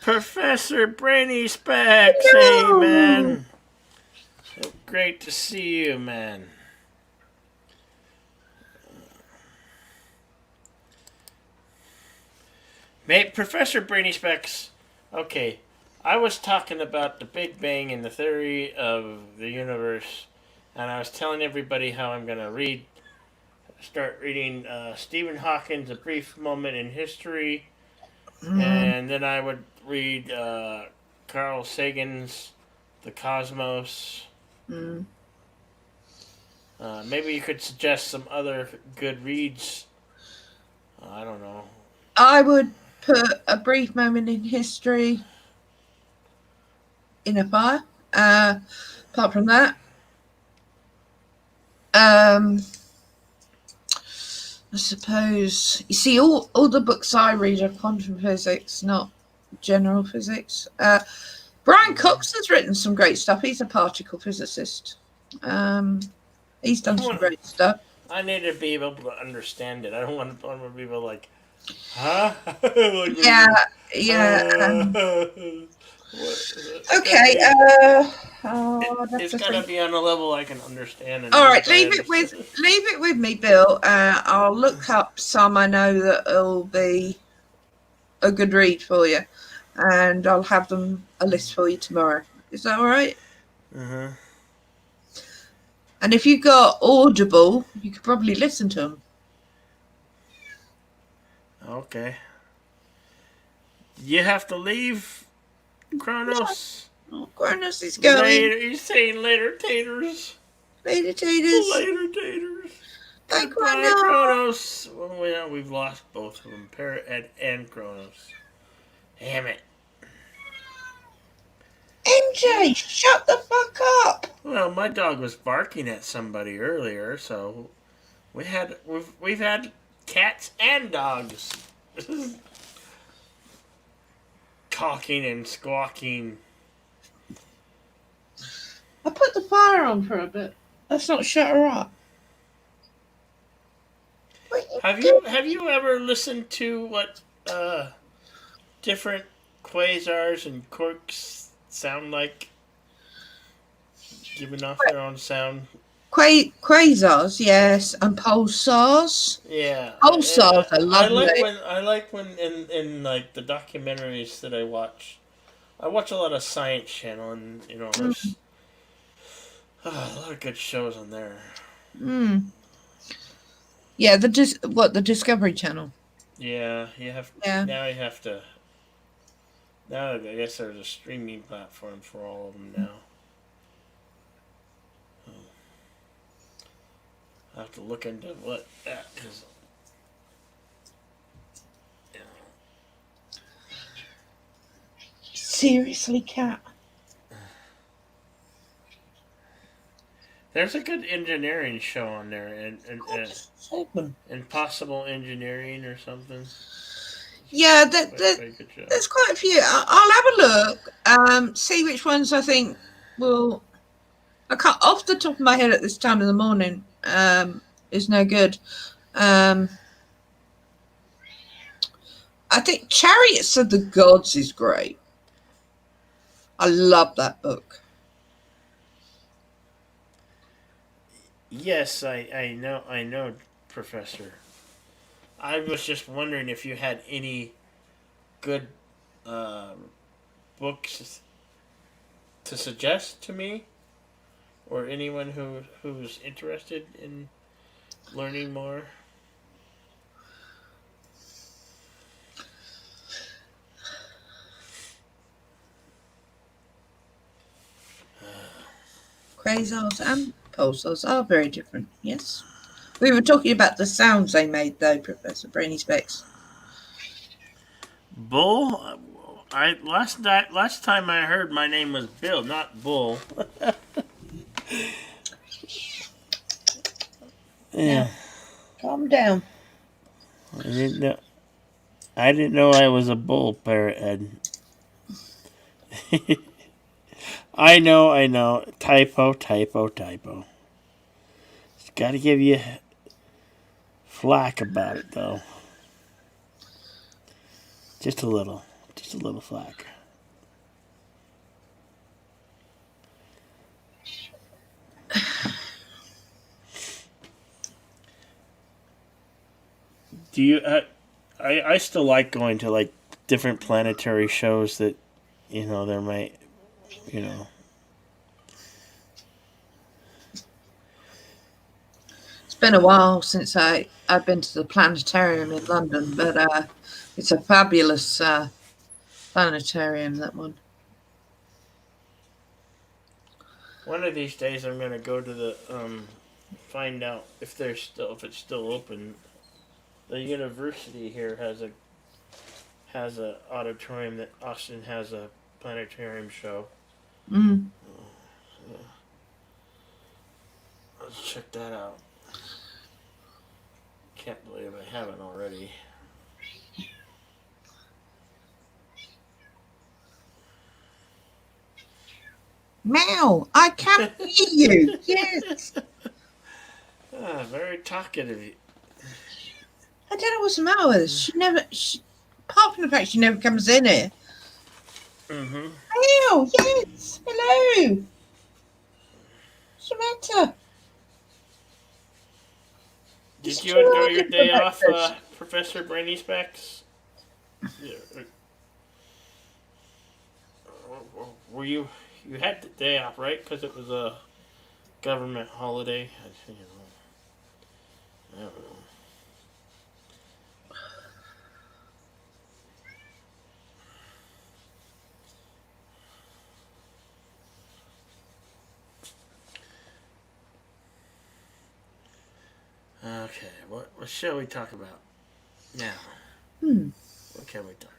Professor Brainy Specs, hey man. So great to see you, man. Mate, Professor Brainy Specs, okay, I was talking about the Big Bang and the theory of the universe, and I was telling everybody how I'm going to start reading Stephen Hawking's A Brief Moment in History, and then I would read Carl Sagan's The Cosmos. Maybe you could suggest some other good reads. I don't know. I would put A Brief Moment in History in a fire. Apart from that, I suppose you see all the books I read are quantum physics, not general physics. Brian Cox has written some great stuff. He's a particle physicist. He's done some great stuff. I need to be able to understand it. I don't want to be able to like, huh? Yeah. Okay. It's gotta be on a level I can understand. All right, leave it with me, Bill. I'll look up some I know that will be a good read for you, and I'll have them a list for you tomorrow. Is that all right? And if you got Audible, you could probably listen to them. Okay. You have to leave, Kronos. Oh, Kronos is going. Later, he's saying later, taters. Later, taters. Later, taters. Bye, Goodbye, Kronos. Well, we've lost both of them, Parrot and Kronos. Damn it. MJ, shut the fuck up. Well, my dog was barking at somebody earlier, so we've had cats and dogs talking and squawking. I put the fire on for a bit. Let's not shut her up. Have you ever listened to what different quasars and quarks sound like giving off their own sound? Quasars, yes, and pulsars. Yeah, Pulsars are I lovely. like when in like the documentaries that I watch. I watch a lot of Science Channel, and there's a lot of good shows on there. Mm. Yeah, the Discovery Channel. Yeah, you have Yeah. now. You have to now. I guess there's a streaming platform for all of them now. I have to look into what that is. Seriously, Cat. There's a good engineering show on there, Segment. Impossible Engineering or something. Yeah, Very good show. there's quite a few. I'll have a look. See which ones I think will. I can't off the top of my head at this time of the morning. Is no good. I think Chariots of the Gods is great. I love that book. Yes, I know, Professor. I was just wondering if you had any good books to suggest to me, or anyone who's interested in learning more. Quasars and pulsars are very different. Yes. We were talking about the sounds they made, though, Professor Brainy Specs. Bull. Last time I heard my name was Bill, not Bull. Yeah. Calm down. I didn't know I was a bull, Parrot Head. I know. Typo. Just gotta give you flack about it, though. Just a little flack. Do you? I still like going to like different planetary shows that, there might, It's been a while since I've been to the planetarium in London, but it's a fabulous planetarium, that one. One of these days I'm gonna go to the find out if it's still open. The university here has a auditorium that Austin has a planetarium show. Mm. Let's check that out. Can't believe I haven't already. Meow! I can't hear you. Yes. Very talkative. I don't know what's the matter with her. Apart from the fact she never comes in here. Mm-hmm. Meow! Yes. Hello. What's the matter? Did you enjoy your day off, Professor Brainy Specs? Were you had the day off, right? Because it was a government holiday. I don't know. Okay, what shall we talk about now? What can we talk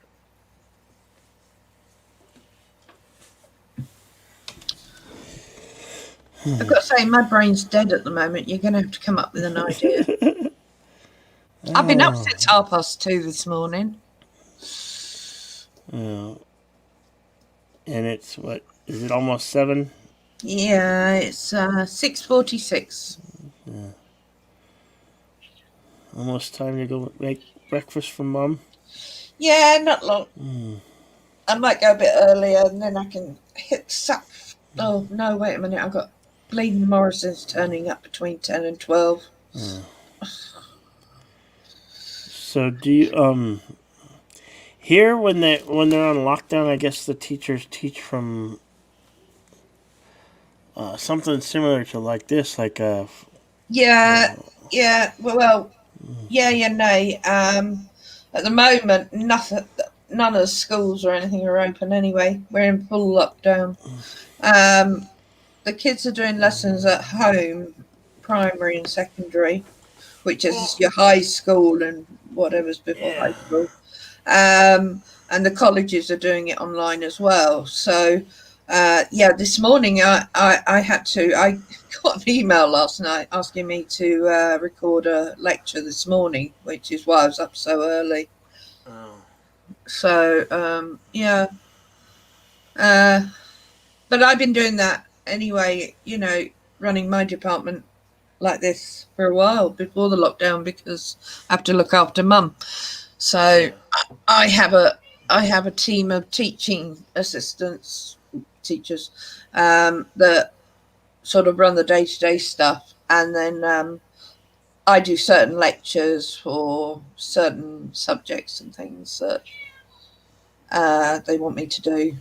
about? I've got to say, my brain's dead at the moment. You're going to have to come up with an idea. I've been up since 2:30 this morning. And it's what? Is it almost 7? Yeah, it's 6:46. Yeah. Almost time to go make breakfast for Mum. Yeah, not long. I might go a bit earlier, and then I can hit SAP. Oh no! Wait a minute. I've got Bleeding Morrison's turning up between 10 and 12. So do you here when they're on lockdown? I guess the teachers teach from something similar to like this, like Yeah, yeah. Well, yeah, yeah, nay. At the moment, none of the schools or anything are open anyway. We're in full lockdown. The kids are doing lessons at home, primary and secondary, which is your high school and whatever's before yeah. high school. And the colleges are doing it online as well. So, yeah, this morning I got an email last night asking me to record a lecture this morning, which is why I was up so early. Oh. So, yeah. But I've been doing that anyway, running my department like this for a while before the lockdown because I have to look after mum. So I have a team of teaching assistants, teachers, that sort of run the day-to-day stuff, and then I do certain lectures for certain subjects and things that they want me to do.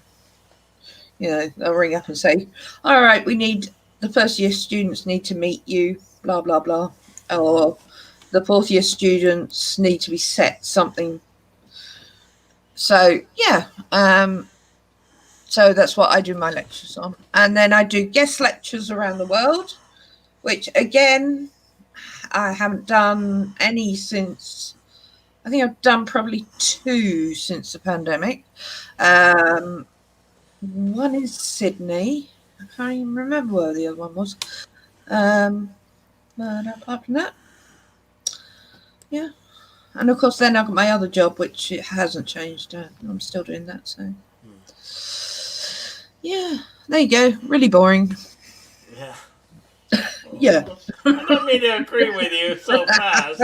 They'll ring up and say, "All right, the first year students need to meet you, blah blah blah," or the fourth year students need to be set something. So yeah, so that's what I do my lectures on, and then I do guest lectures around the world, which again I haven't done any since. I think I've done probably 2 since the pandemic. One in Sydney. I can't even remember where the other one was. But apart from that, yeah. And of course, then I've got my other job, which it hasn't changed. I'm still doing that. So, yeah, there you go. Really boring. Yeah. Yeah. I don't mean to agree with you so fast.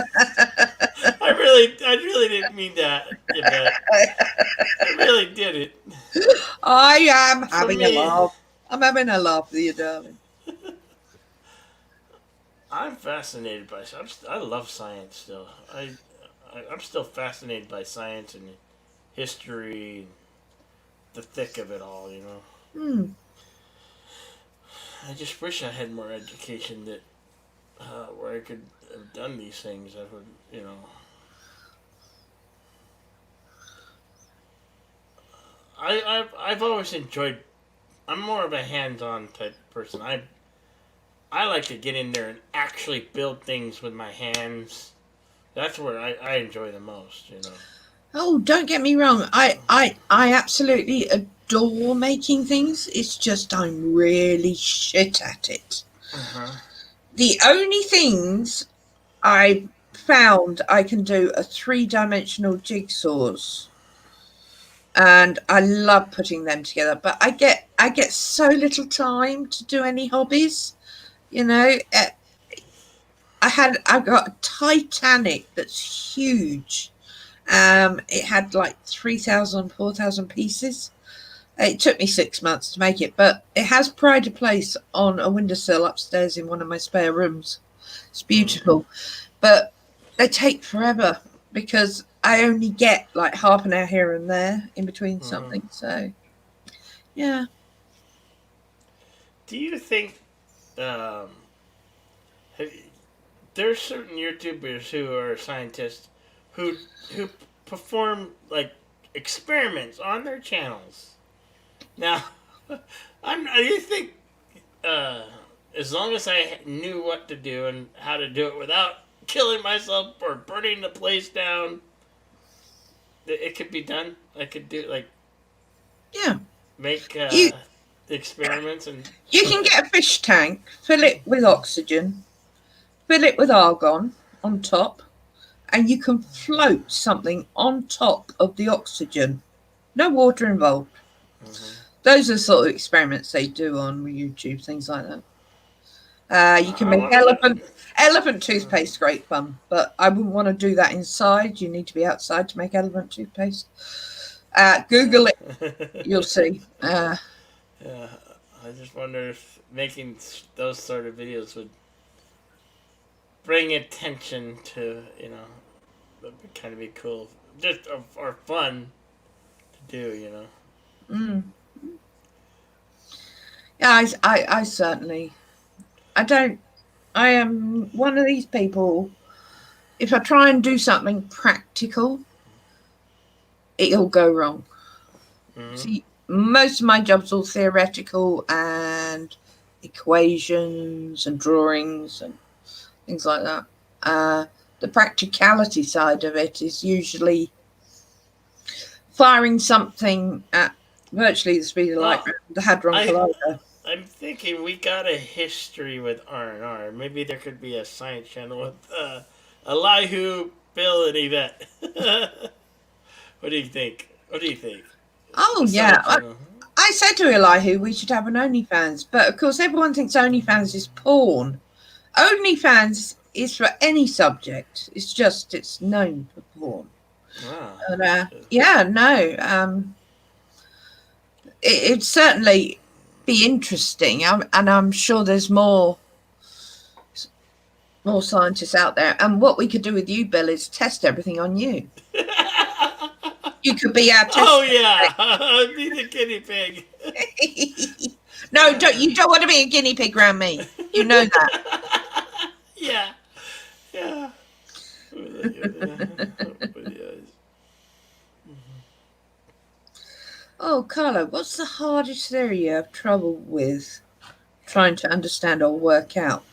I really didn't mean that, Yvette. I really didn't. I am For having a me, laugh. I'm having a laugh with you, darling. I'm fascinated by. I love science still. I'm still fascinated by science and history, the thick of it all. I just wish I had more education that where I could have done these things. I would, I've always enjoyed. I'm more of a hands-on type person. I like to get in there and actually build things with my hands. That's where I enjoy the most. Oh, don't get me wrong. I absolutely adore making things. It's just I'm really shit at it. The only things I found I can do are 3-dimensional jigsaws, and I love putting them together. But I get so little time to do any hobbies. I've got a Titanic that's huge. It had like 3,000, 4,000 pieces. It took me 6 months to make it, but it has pride of place on a windowsill upstairs in one of my spare rooms. It's beautiful, but they take forever because I only get like half an hour here and there in between something. So, yeah. Do you think there's certain YouTubers who are scientists who perform like experiments on their channels? Now, you think as long as I knew what to do and how to do it without killing myself or burning the place down, it could be done. I could do make experiments and you can get a fish tank, fill it with oxygen, fill it with argon on top, and you can float something on top of the oxygen. No water involved. Those are the sort of experiments they do on YouTube, things like that. You can make elephant toothpaste, great fun, but I wouldn't want to do that inside. You need to be outside to make elephant toothpaste. Google it. You'll see. Yeah, I just wonder if making those sort of videos would bring attention to, that would kind of be cool, just or fun to do, Mm. Yeah, I certainly. I don't. I am one of these people. If I try and do something practical, it'll go wrong. Mm-hmm. See, most of my job's all theoretical and equations and drawings and things like that. The practicality side of it is usually firing something at virtually the speed of light, the Hadron Collider. I'm thinking we got a history with R&R. Maybe there could be a science channel with Elihu, Bill, and Yvette. What do you think? Oh, yeah. I said to Elihu we should have an OnlyFans, but of course everyone thinks OnlyFans is porn. OnlyFans is for any subject. It's known for porn. Wow. And, it'd certainly be interesting, and I'm sure there's more scientists out there. And what we could do with you, Bill, is test everything on you. You could be our test. Oh yeah, be the guinea pig. No, you don't want to be a guinea pig around me. You know that. Yeah. Oh, Carlo, what's the hardest theory you have trouble with trying to understand or work out?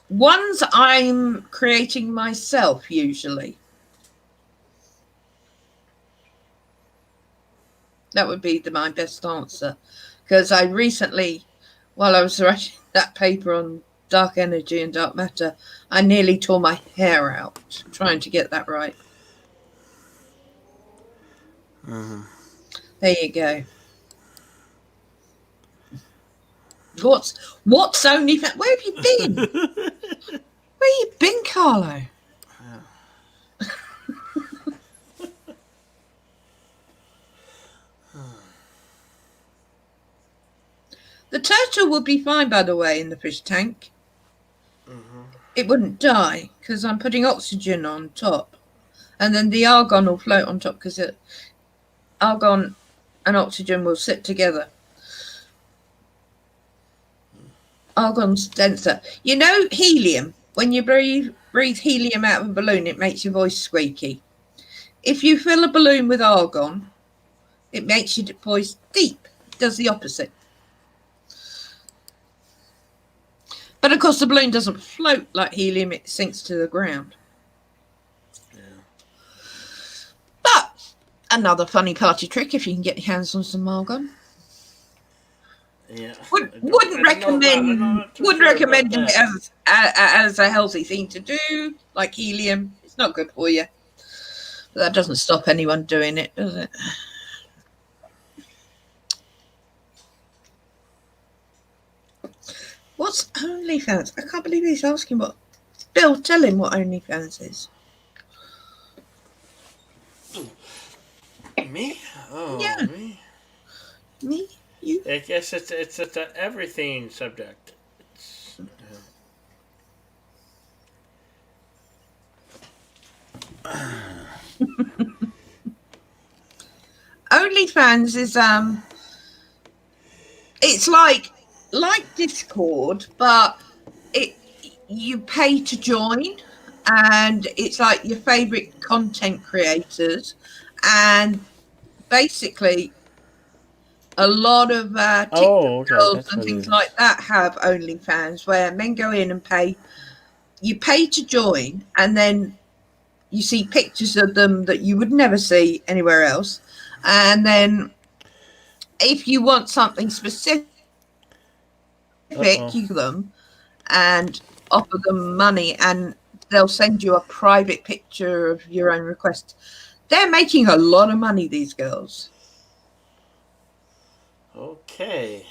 Ones I'm creating myself, usually. That would be my best answer. Because I recently, while I was writing that paper on dark energy and dark matter, I nearly tore my hair out trying to get that right. Mm-hmm. There you go. What's only? Where have you been? Where you been, Carlo? The turtle would be fine, by the way, in the fish tank. Mm-hmm. It wouldn't die because I'm putting oxygen on top, and then the argon will float on top because argon and oxygen will sit together. Argon's denser. You know helium? When you breathe helium out of a balloon, it makes your voice squeaky. If you fill a balloon with argon, it makes your voice deep. It does the opposite. But of course, the balloon doesn't float like helium, it sinks to the ground. Yeah. But another funny party trick if you can get your hands on some argon. Yeah. Wouldn't recommend it as a healthy thing to do, like helium. It's not good for you. But that doesn't stop anyone doing it, does it? What's OnlyFans? I can't believe he's asking what. Bill, tell him what OnlyFans is. Me? Oh, Yeah. Me? You? I guess it's an everything subject. OnlyFans is it's like Discord, but you pay to join, and it's like your favorite content creators, and basically a lot of TikTok girls and things like that have OnlyFans where men go in and pay. You pay to join, and then you see pictures of them that you would never see anywhere else. And then if you want something specific, you them and offer them money, and they'll send you a private picture of your own request. They're making a lot of money, these girls. Okay.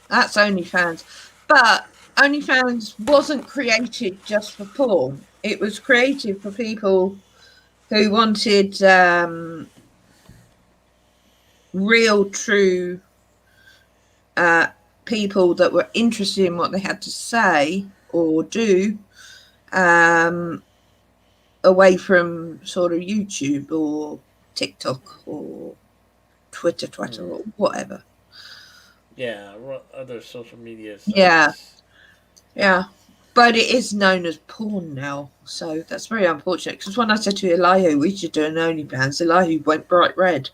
That's OnlyFans. But OnlyFans wasn't created just for porn. It was created for people who wanted real, true people that were interested in what they had to say or do, away from sort of YouTube or TikTok or Twitter or whatever. Yeah, other social media sites. Yeah. But it is known as porn now, so that's very unfortunate. Because when I said to Elihu, we should do an OnlyFans, Elihu went bright red.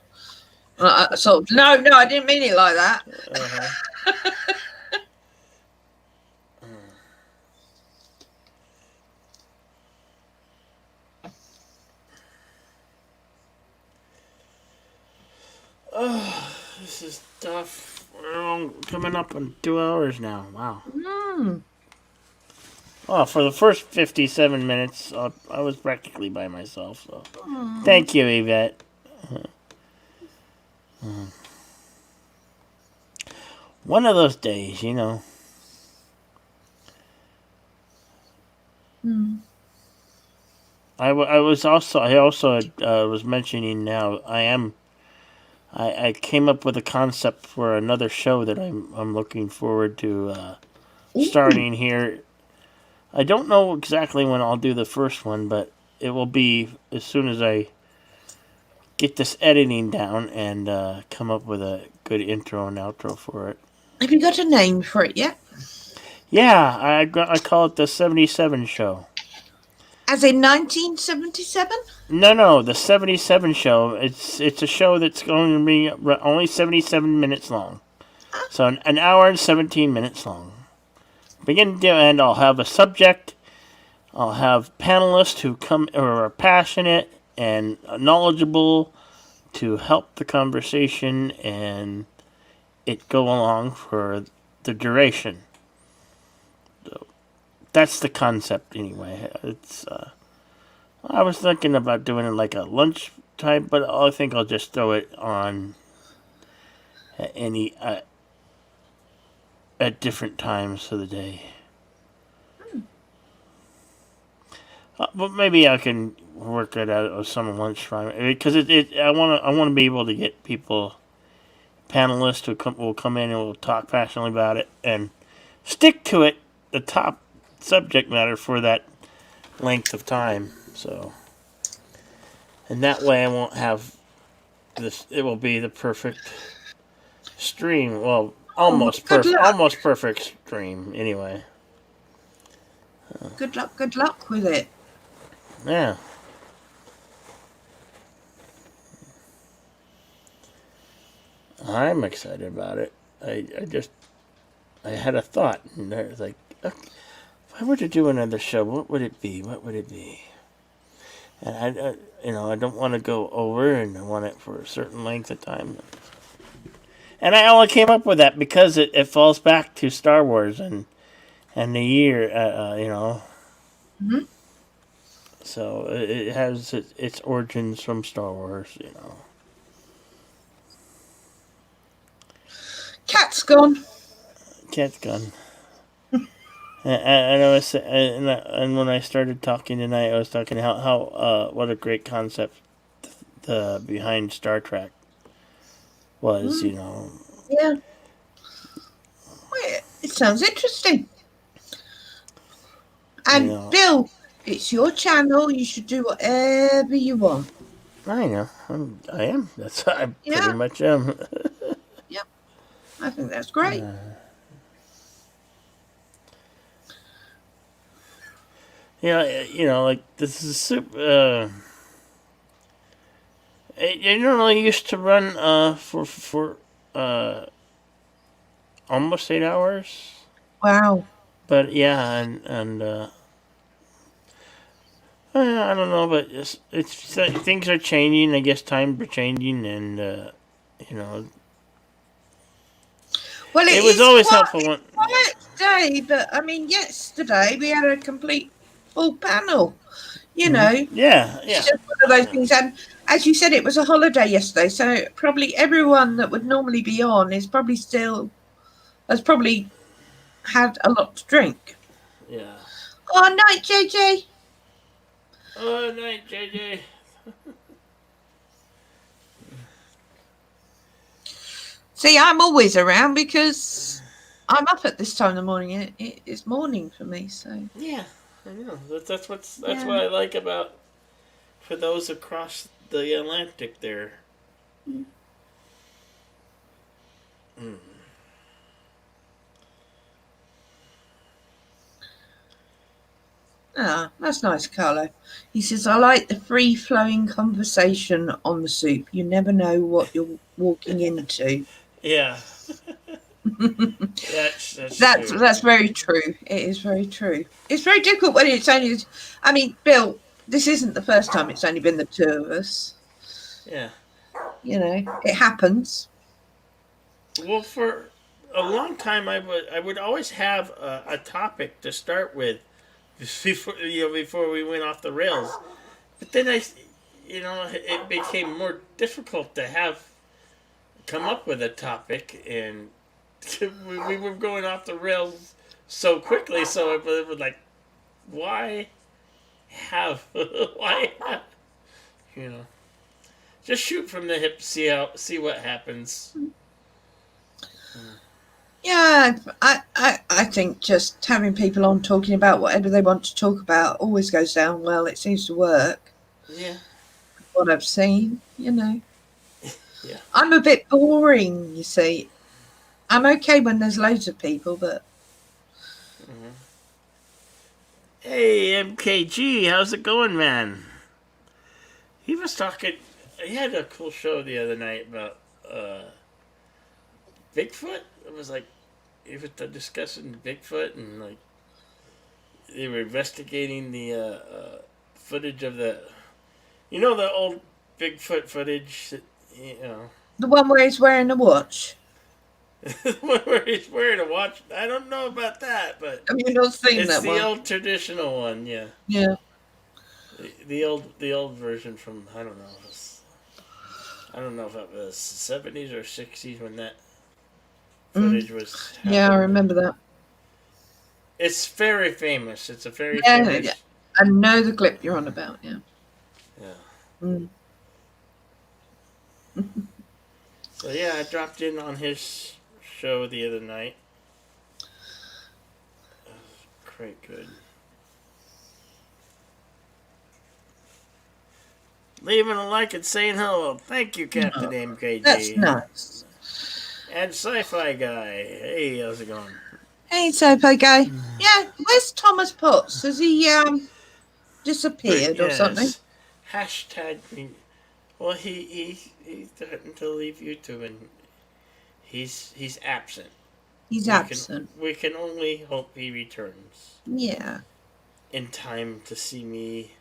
So no, I didn't mean it like that. Oh, this is tough. We're coming up on 2 hours now. Wow. Well, for the first 57 minutes, I was practically by myself. So, thank you, Yvette. One of those days, you know. I also was mentioning now. I came up with a concept for another show that I'm looking forward to starting here. I don't know exactly when I'll do the first one, but it will be as soon as I get this editing down and come up with a good intro and outro for it. Have you got a name for it yet? Yeah, I call it the 77 Show. As in 1977? No, the 77 Show. It's a show that's going to be only 77 minutes long. So an hour and 17 minutes long. Begin to end, I'll have a subject. I'll have panelists who are passionate and knowledgeable to help the conversation and it go along for the duration. So that's the concept anyway. It's I was thinking about doing it like a lunch type, but I think I'll just throw it on at at different times of the day. But maybe I can work it out of some lunchtime because I want to be able to get panelists who will come in and will talk passionately about it and stick to it, the top subject matter for that length of time. So, and that way I won't have this. It will be the perfect stream. Well, almost perfect stream. Anyway. Good luck with it. Yeah. I'm excited about it. I had a thought, and I was like, if I were to do another show, what would it be? And I don't want to go over, and I want it for a certain length of time. And I only came up with that because it falls back to Star Wars and the year, Mm-hmm. So it has its origins from Star Wars, Cat's gone. And when I started talking tonight, I was talking how what a great concept the behind Star Trek was, Yeah. Well, it sounds interesting. And Bill, it's your channel. You should do whatever you want. I know. I am. I pretty much am. Yep. I think that's great. Like this is super. It normally used to run for almost 8 hours. Wow. But yeah, and I don't know, but it's things are changing. I guess times are changing, and Well, it was always helpful. Quiet day, but I mean, yesterday we had a complete full panel. Yeah. It's just one of those things. And as you said, it was a holiday yesterday, so probably everyone that would normally be on has probably had a lot to drink. Yeah. Oh, night, JJ. Oh, night, JJ. See, I'm always around because I'm up at this time of the morning. It's morning for me, so Yeah, I know. That's yeah. what I like about for those across the Atlantic there. Mm. Mm. Ah, that's nice, Carlo. He says, I like the free flowing conversation on the soup. You never know what you're walking into. Yeah, that's That's true. that's very true. It is very true. It's very difficult when it's only. I mean, Bill, this isn't the first time it's only been the two of us. Yeah. You know, it happens. Well, for a long time, I would always have a topic to start with before we went off the rails. But then it became more difficult to have come up with a topic, and we were going off the rails so quickly. So it was like, why have why have, you know just shoot from the hip, see what happens. Yeah, I think just having people on talking about whatever they want to talk about always goes down well. It seems to work. Yeah, What I've seen, you know. yeah. I'm a bit boring, you see. I'm okay when there's loads of people, but Mm-hmm. Hey, MKG, how's it going, man? He was talking. He had a cool show the other night about Bigfoot. It was like he was discussing Bigfoot, and like they were investigating the footage of the old Bigfoot footage. the one where he's wearing a watch. Where he's wearing a watch. I don't know about that, but Have you not seen it's that the one? old traditional one. Yeah, Yeah. the old version from I don't know. I don't know if it was 70s or 60s when that footage was Yeah, I happening. remember that. It's very famous. It's a very Yeah, famous. yeah. I know the clip you're on about, yeah. Yeah. Mm. So yeah, I dropped in on his show the other night. It was quite good. Leaving a like and saying hello. Thank you, Captain MKG. That's nice. And Sci-Fi Guy. Hey, how's it going? Hey, Sopo guy. Yeah, where's Thomas Potts? Has he disappeared or something? Yes. Hashtag. Well, he threatened to leave YouTube, and he's absent. He's absent. We can only hope he returns Yeah. in time to see me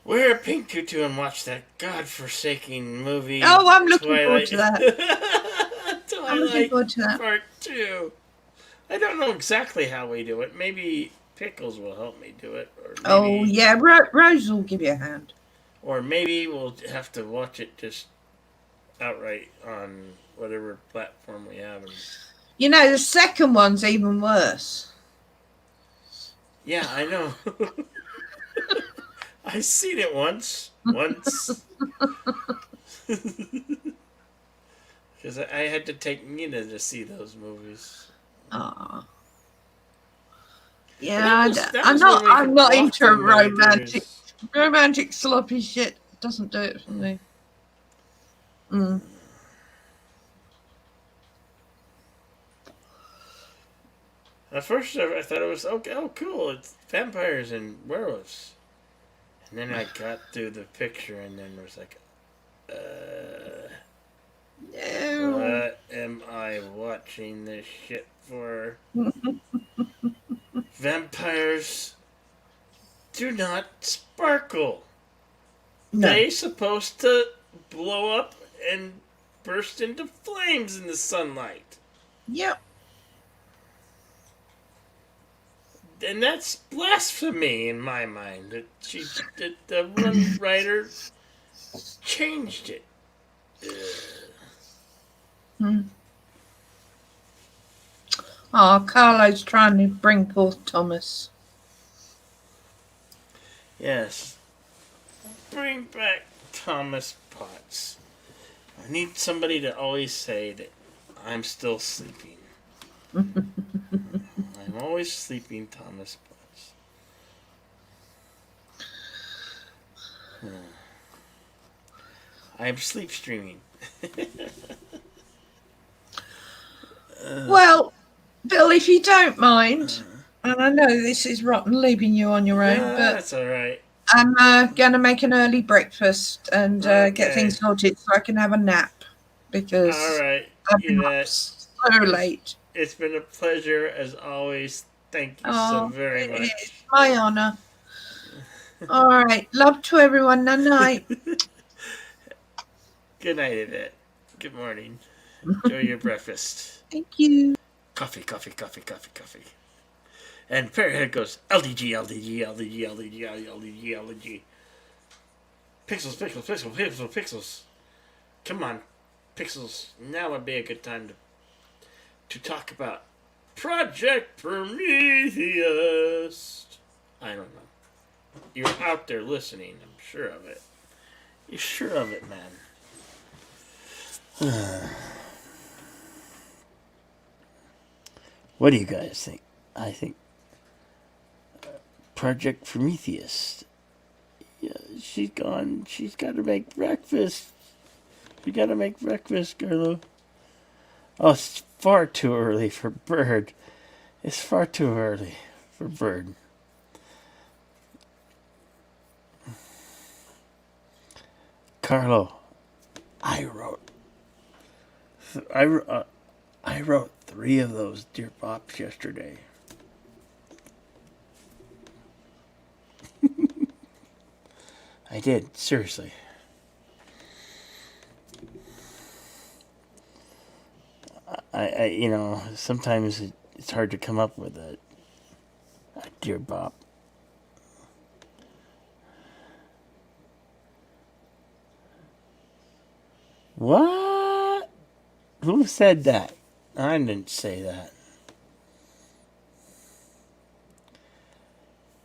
wear a pink tutu and watch that godforsaken movie. Oh, I'm looking Twilight. forward to that. I'm looking Twilight forward to that. Part 2. I don't know exactly how we do it. Maybe Pickles will help me do it. Or maybe, Oh, yeah, Rose will give you a hand. Or maybe we'll have to watch it just outright on whatever platform we have. You know, the second one's even worse. Yeah, I know. I seen it once. Because I had to take Nina to see those movies. Ah. Yeah, That I'm was when we not. I'm could not walk into the movie romantic. theaters. Romantic sloppy shit doesn't do it for me. Mm. At first, I thought it was okay. Oh, cool! It's vampires and werewolves. And then I got through the picture, and then it was like, No. what am I watching this shit for? Vampires do not sparkle. No. They supposed to blow up and burst into flames in the sunlight. Yep. And that's blasphemy in my mind. The one writer changed it. Oh, Carlo's trying to bring forth Thomas. Yes. Bring back Thomas Potts. I need somebody to always say that I'm still sleeping. I'm always sleeping, Thomas Potts. I'm sleep streaming. Well, Bill, if you don't mind, and I know this is rotten leaving you on your own, but That's alright. I'm going to make an early breakfast and get Okay. things sorted so I can have a nap because Alright, I've been up Yvette. so late. It's been a pleasure as always. Thank you so Oh, very much. it's my honour. All right. Love to everyone. Night night. Good night, Yvette. Good morning. Enjoy your breakfast. Thank you. Coffee, coffee, coffee, coffee, coffee. And Parrot goes LDG, LDG, LDG, LDG, LDG, LDG. Pixels, pixels, pixels, pixels, pixels. Come on, pixels. Now would be a good time to talk about Project Prometheus. I don't know. You're out there listening. I'm sure of it. You're sure of it, man. What do you guys think? I think Project Prometheus. Yeah, she's gone. She's got to make breakfast. You got to make breakfast, Gerlo. Oh, it's far too early for Bird. It's far too early for Bird. Carlo, I wrote 3 of those Dear Pops yesterday. I did, seriously. I sometimes it's hard to come up with a Dear Bop. What? Who said that? I didn't say that.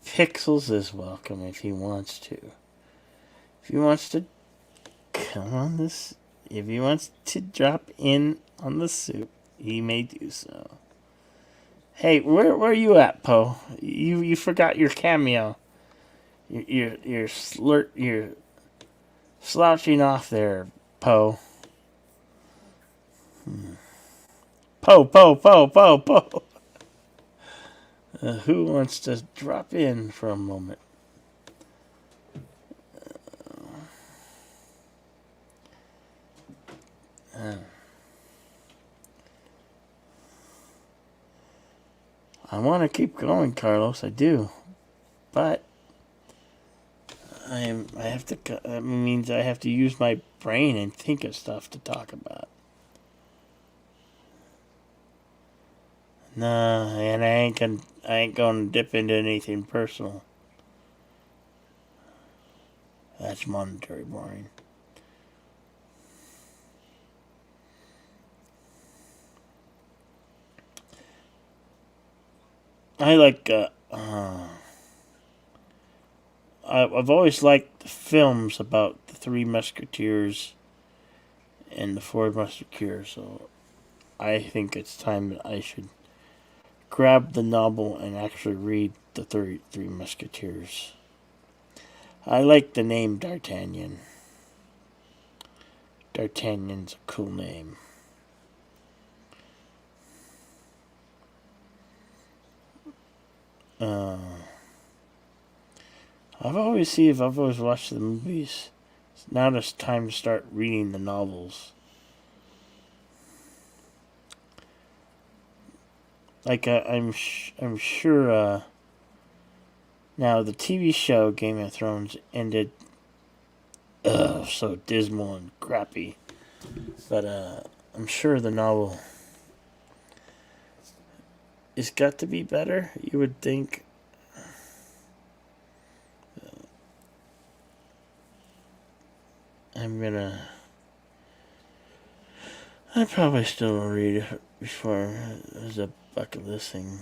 Pixels is welcome if he wants to. If he wants to come on this, if he wants to drop in on the soup, he may do so. Hey, where are you at, Poe? You forgot your cameo. You're slouching off there, Poe. Poe. Who wants to drop in for a moment? I want to keep going, Carlos. I do, but that means I have to use my brain and think of stuff to talk about. Nah, and I ain't gonna dip into anything personal. That's monetary boring. I like I've always liked the films about the Three Musketeers and the Four Musketeers, so I think it's time that I should grab the novel and actually read the Three Musketeers. I like the name D'Artagnan. D'Artagnan's a cool name. I've always watched the movies. Now it's time to start reading the novels. Like I'm sure. Now the TV show Game of Thrones ended. So dismal and crappy. But I'm sure the novel. It's got to be better. You would think. I probably still read it before. There's a bucket list thing.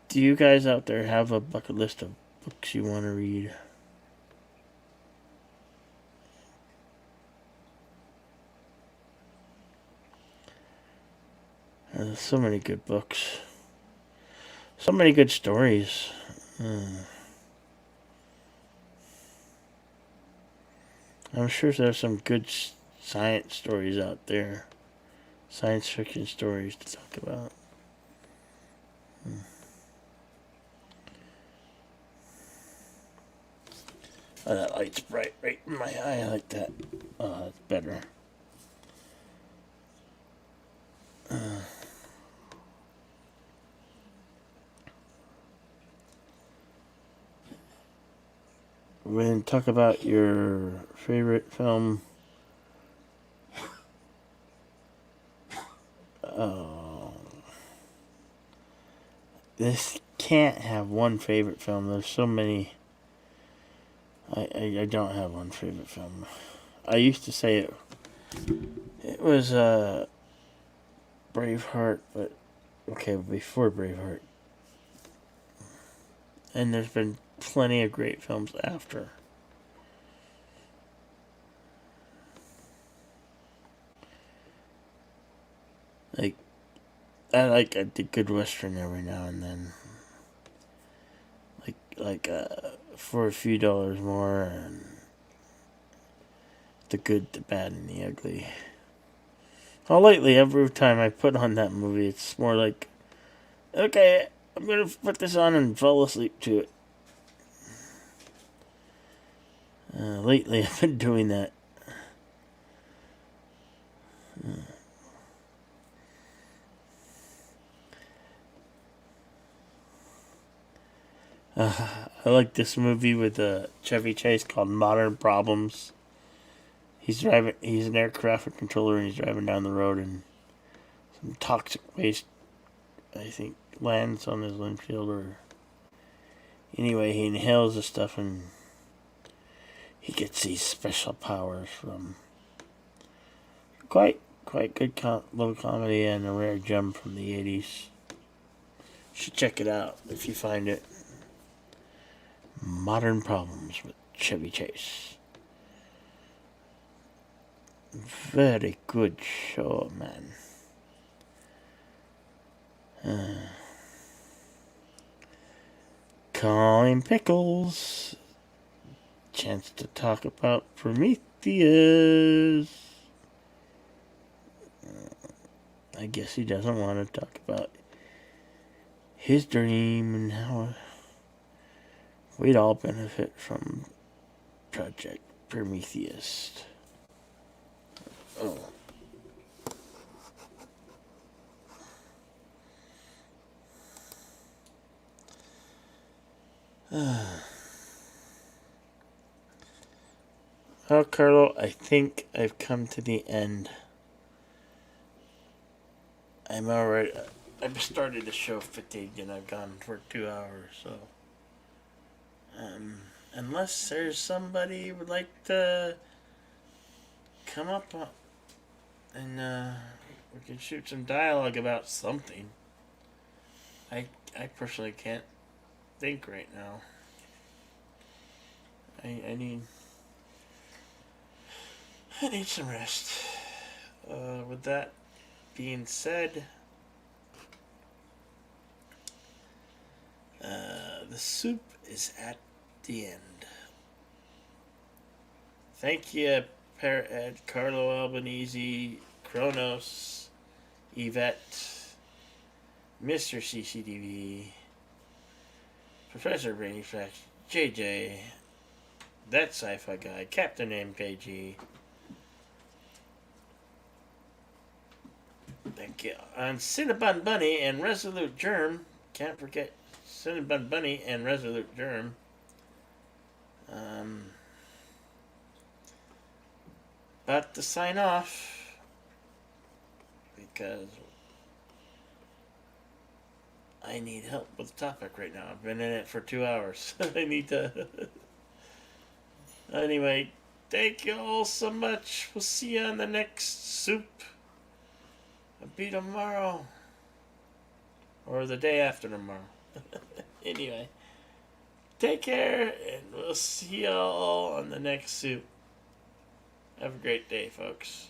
Do you guys out there have a bucket list of books you want to read? There's so many good books. So many good stories. I'm sure there's some good science stories out there. Science fiction stories to talk about. Oh, that light's bright right in my eye. I like that. Oh, that's better. We're going to talk about your favorite film. Oh. This can't have one favorite film. There's so many. I don't have one favorite film. I used to say it was Braveheart, but okay, before Braveheart. And there's been plenty of great films after. Like, I like a good western every now and then. Like for a few dollars more, and the good, the bad, and the ugly. Well, lately, every time I put on that movie, it's more like, okay, I'm gonna put this on and fall asleep to it. Lately, I've been doing that. I like this movie with Chevy Chase called Modern Problems. He's an air traffic controller, and he's driving down the road, and some toxic waste, I think, lands on his windshield, or anyway, he inhales the stuff, and he gets these special powers from quite good little comedy, and a rare gem from the 80s. You should check it out if you find it. Modern Problems with Chevy Chase. Very good show, man. Calling Pickles. Chance to talk about Prometheus. I guess he doesn't want to talk about his dream and how we'd all benefit from Project Prometheus. Oh. Well, Carlo, I think I've come to the end. I'm already. I've started the show fatigued, and I've gone for 2 hours, so. Unless there's somebody who would like to come up and we can shoot some dialogue about something. I personally can't think right now. I need some rest. With that being said, the soup is at the end. Thank you, Ed, Carlo Albanese, Kronos, Yvette, Mr. CCTV, Professor Brainfax, JJ, That Sci-Fi Guy, Captain MKG. Thank you. On Cinnabon Bunny and Resolute Germ, can't forget Cinnabon Bunny and Resolute Germ. About to sign off because I need help with the topic right now. I've been in it for 2 hours. I need to. Anyway, thank you all so much. We'll see you on the next soup. I'll be tomorrow. or the day after tomorrow. Anyway, take care, and we'll see y'all on the next soup. Have a great day, folks.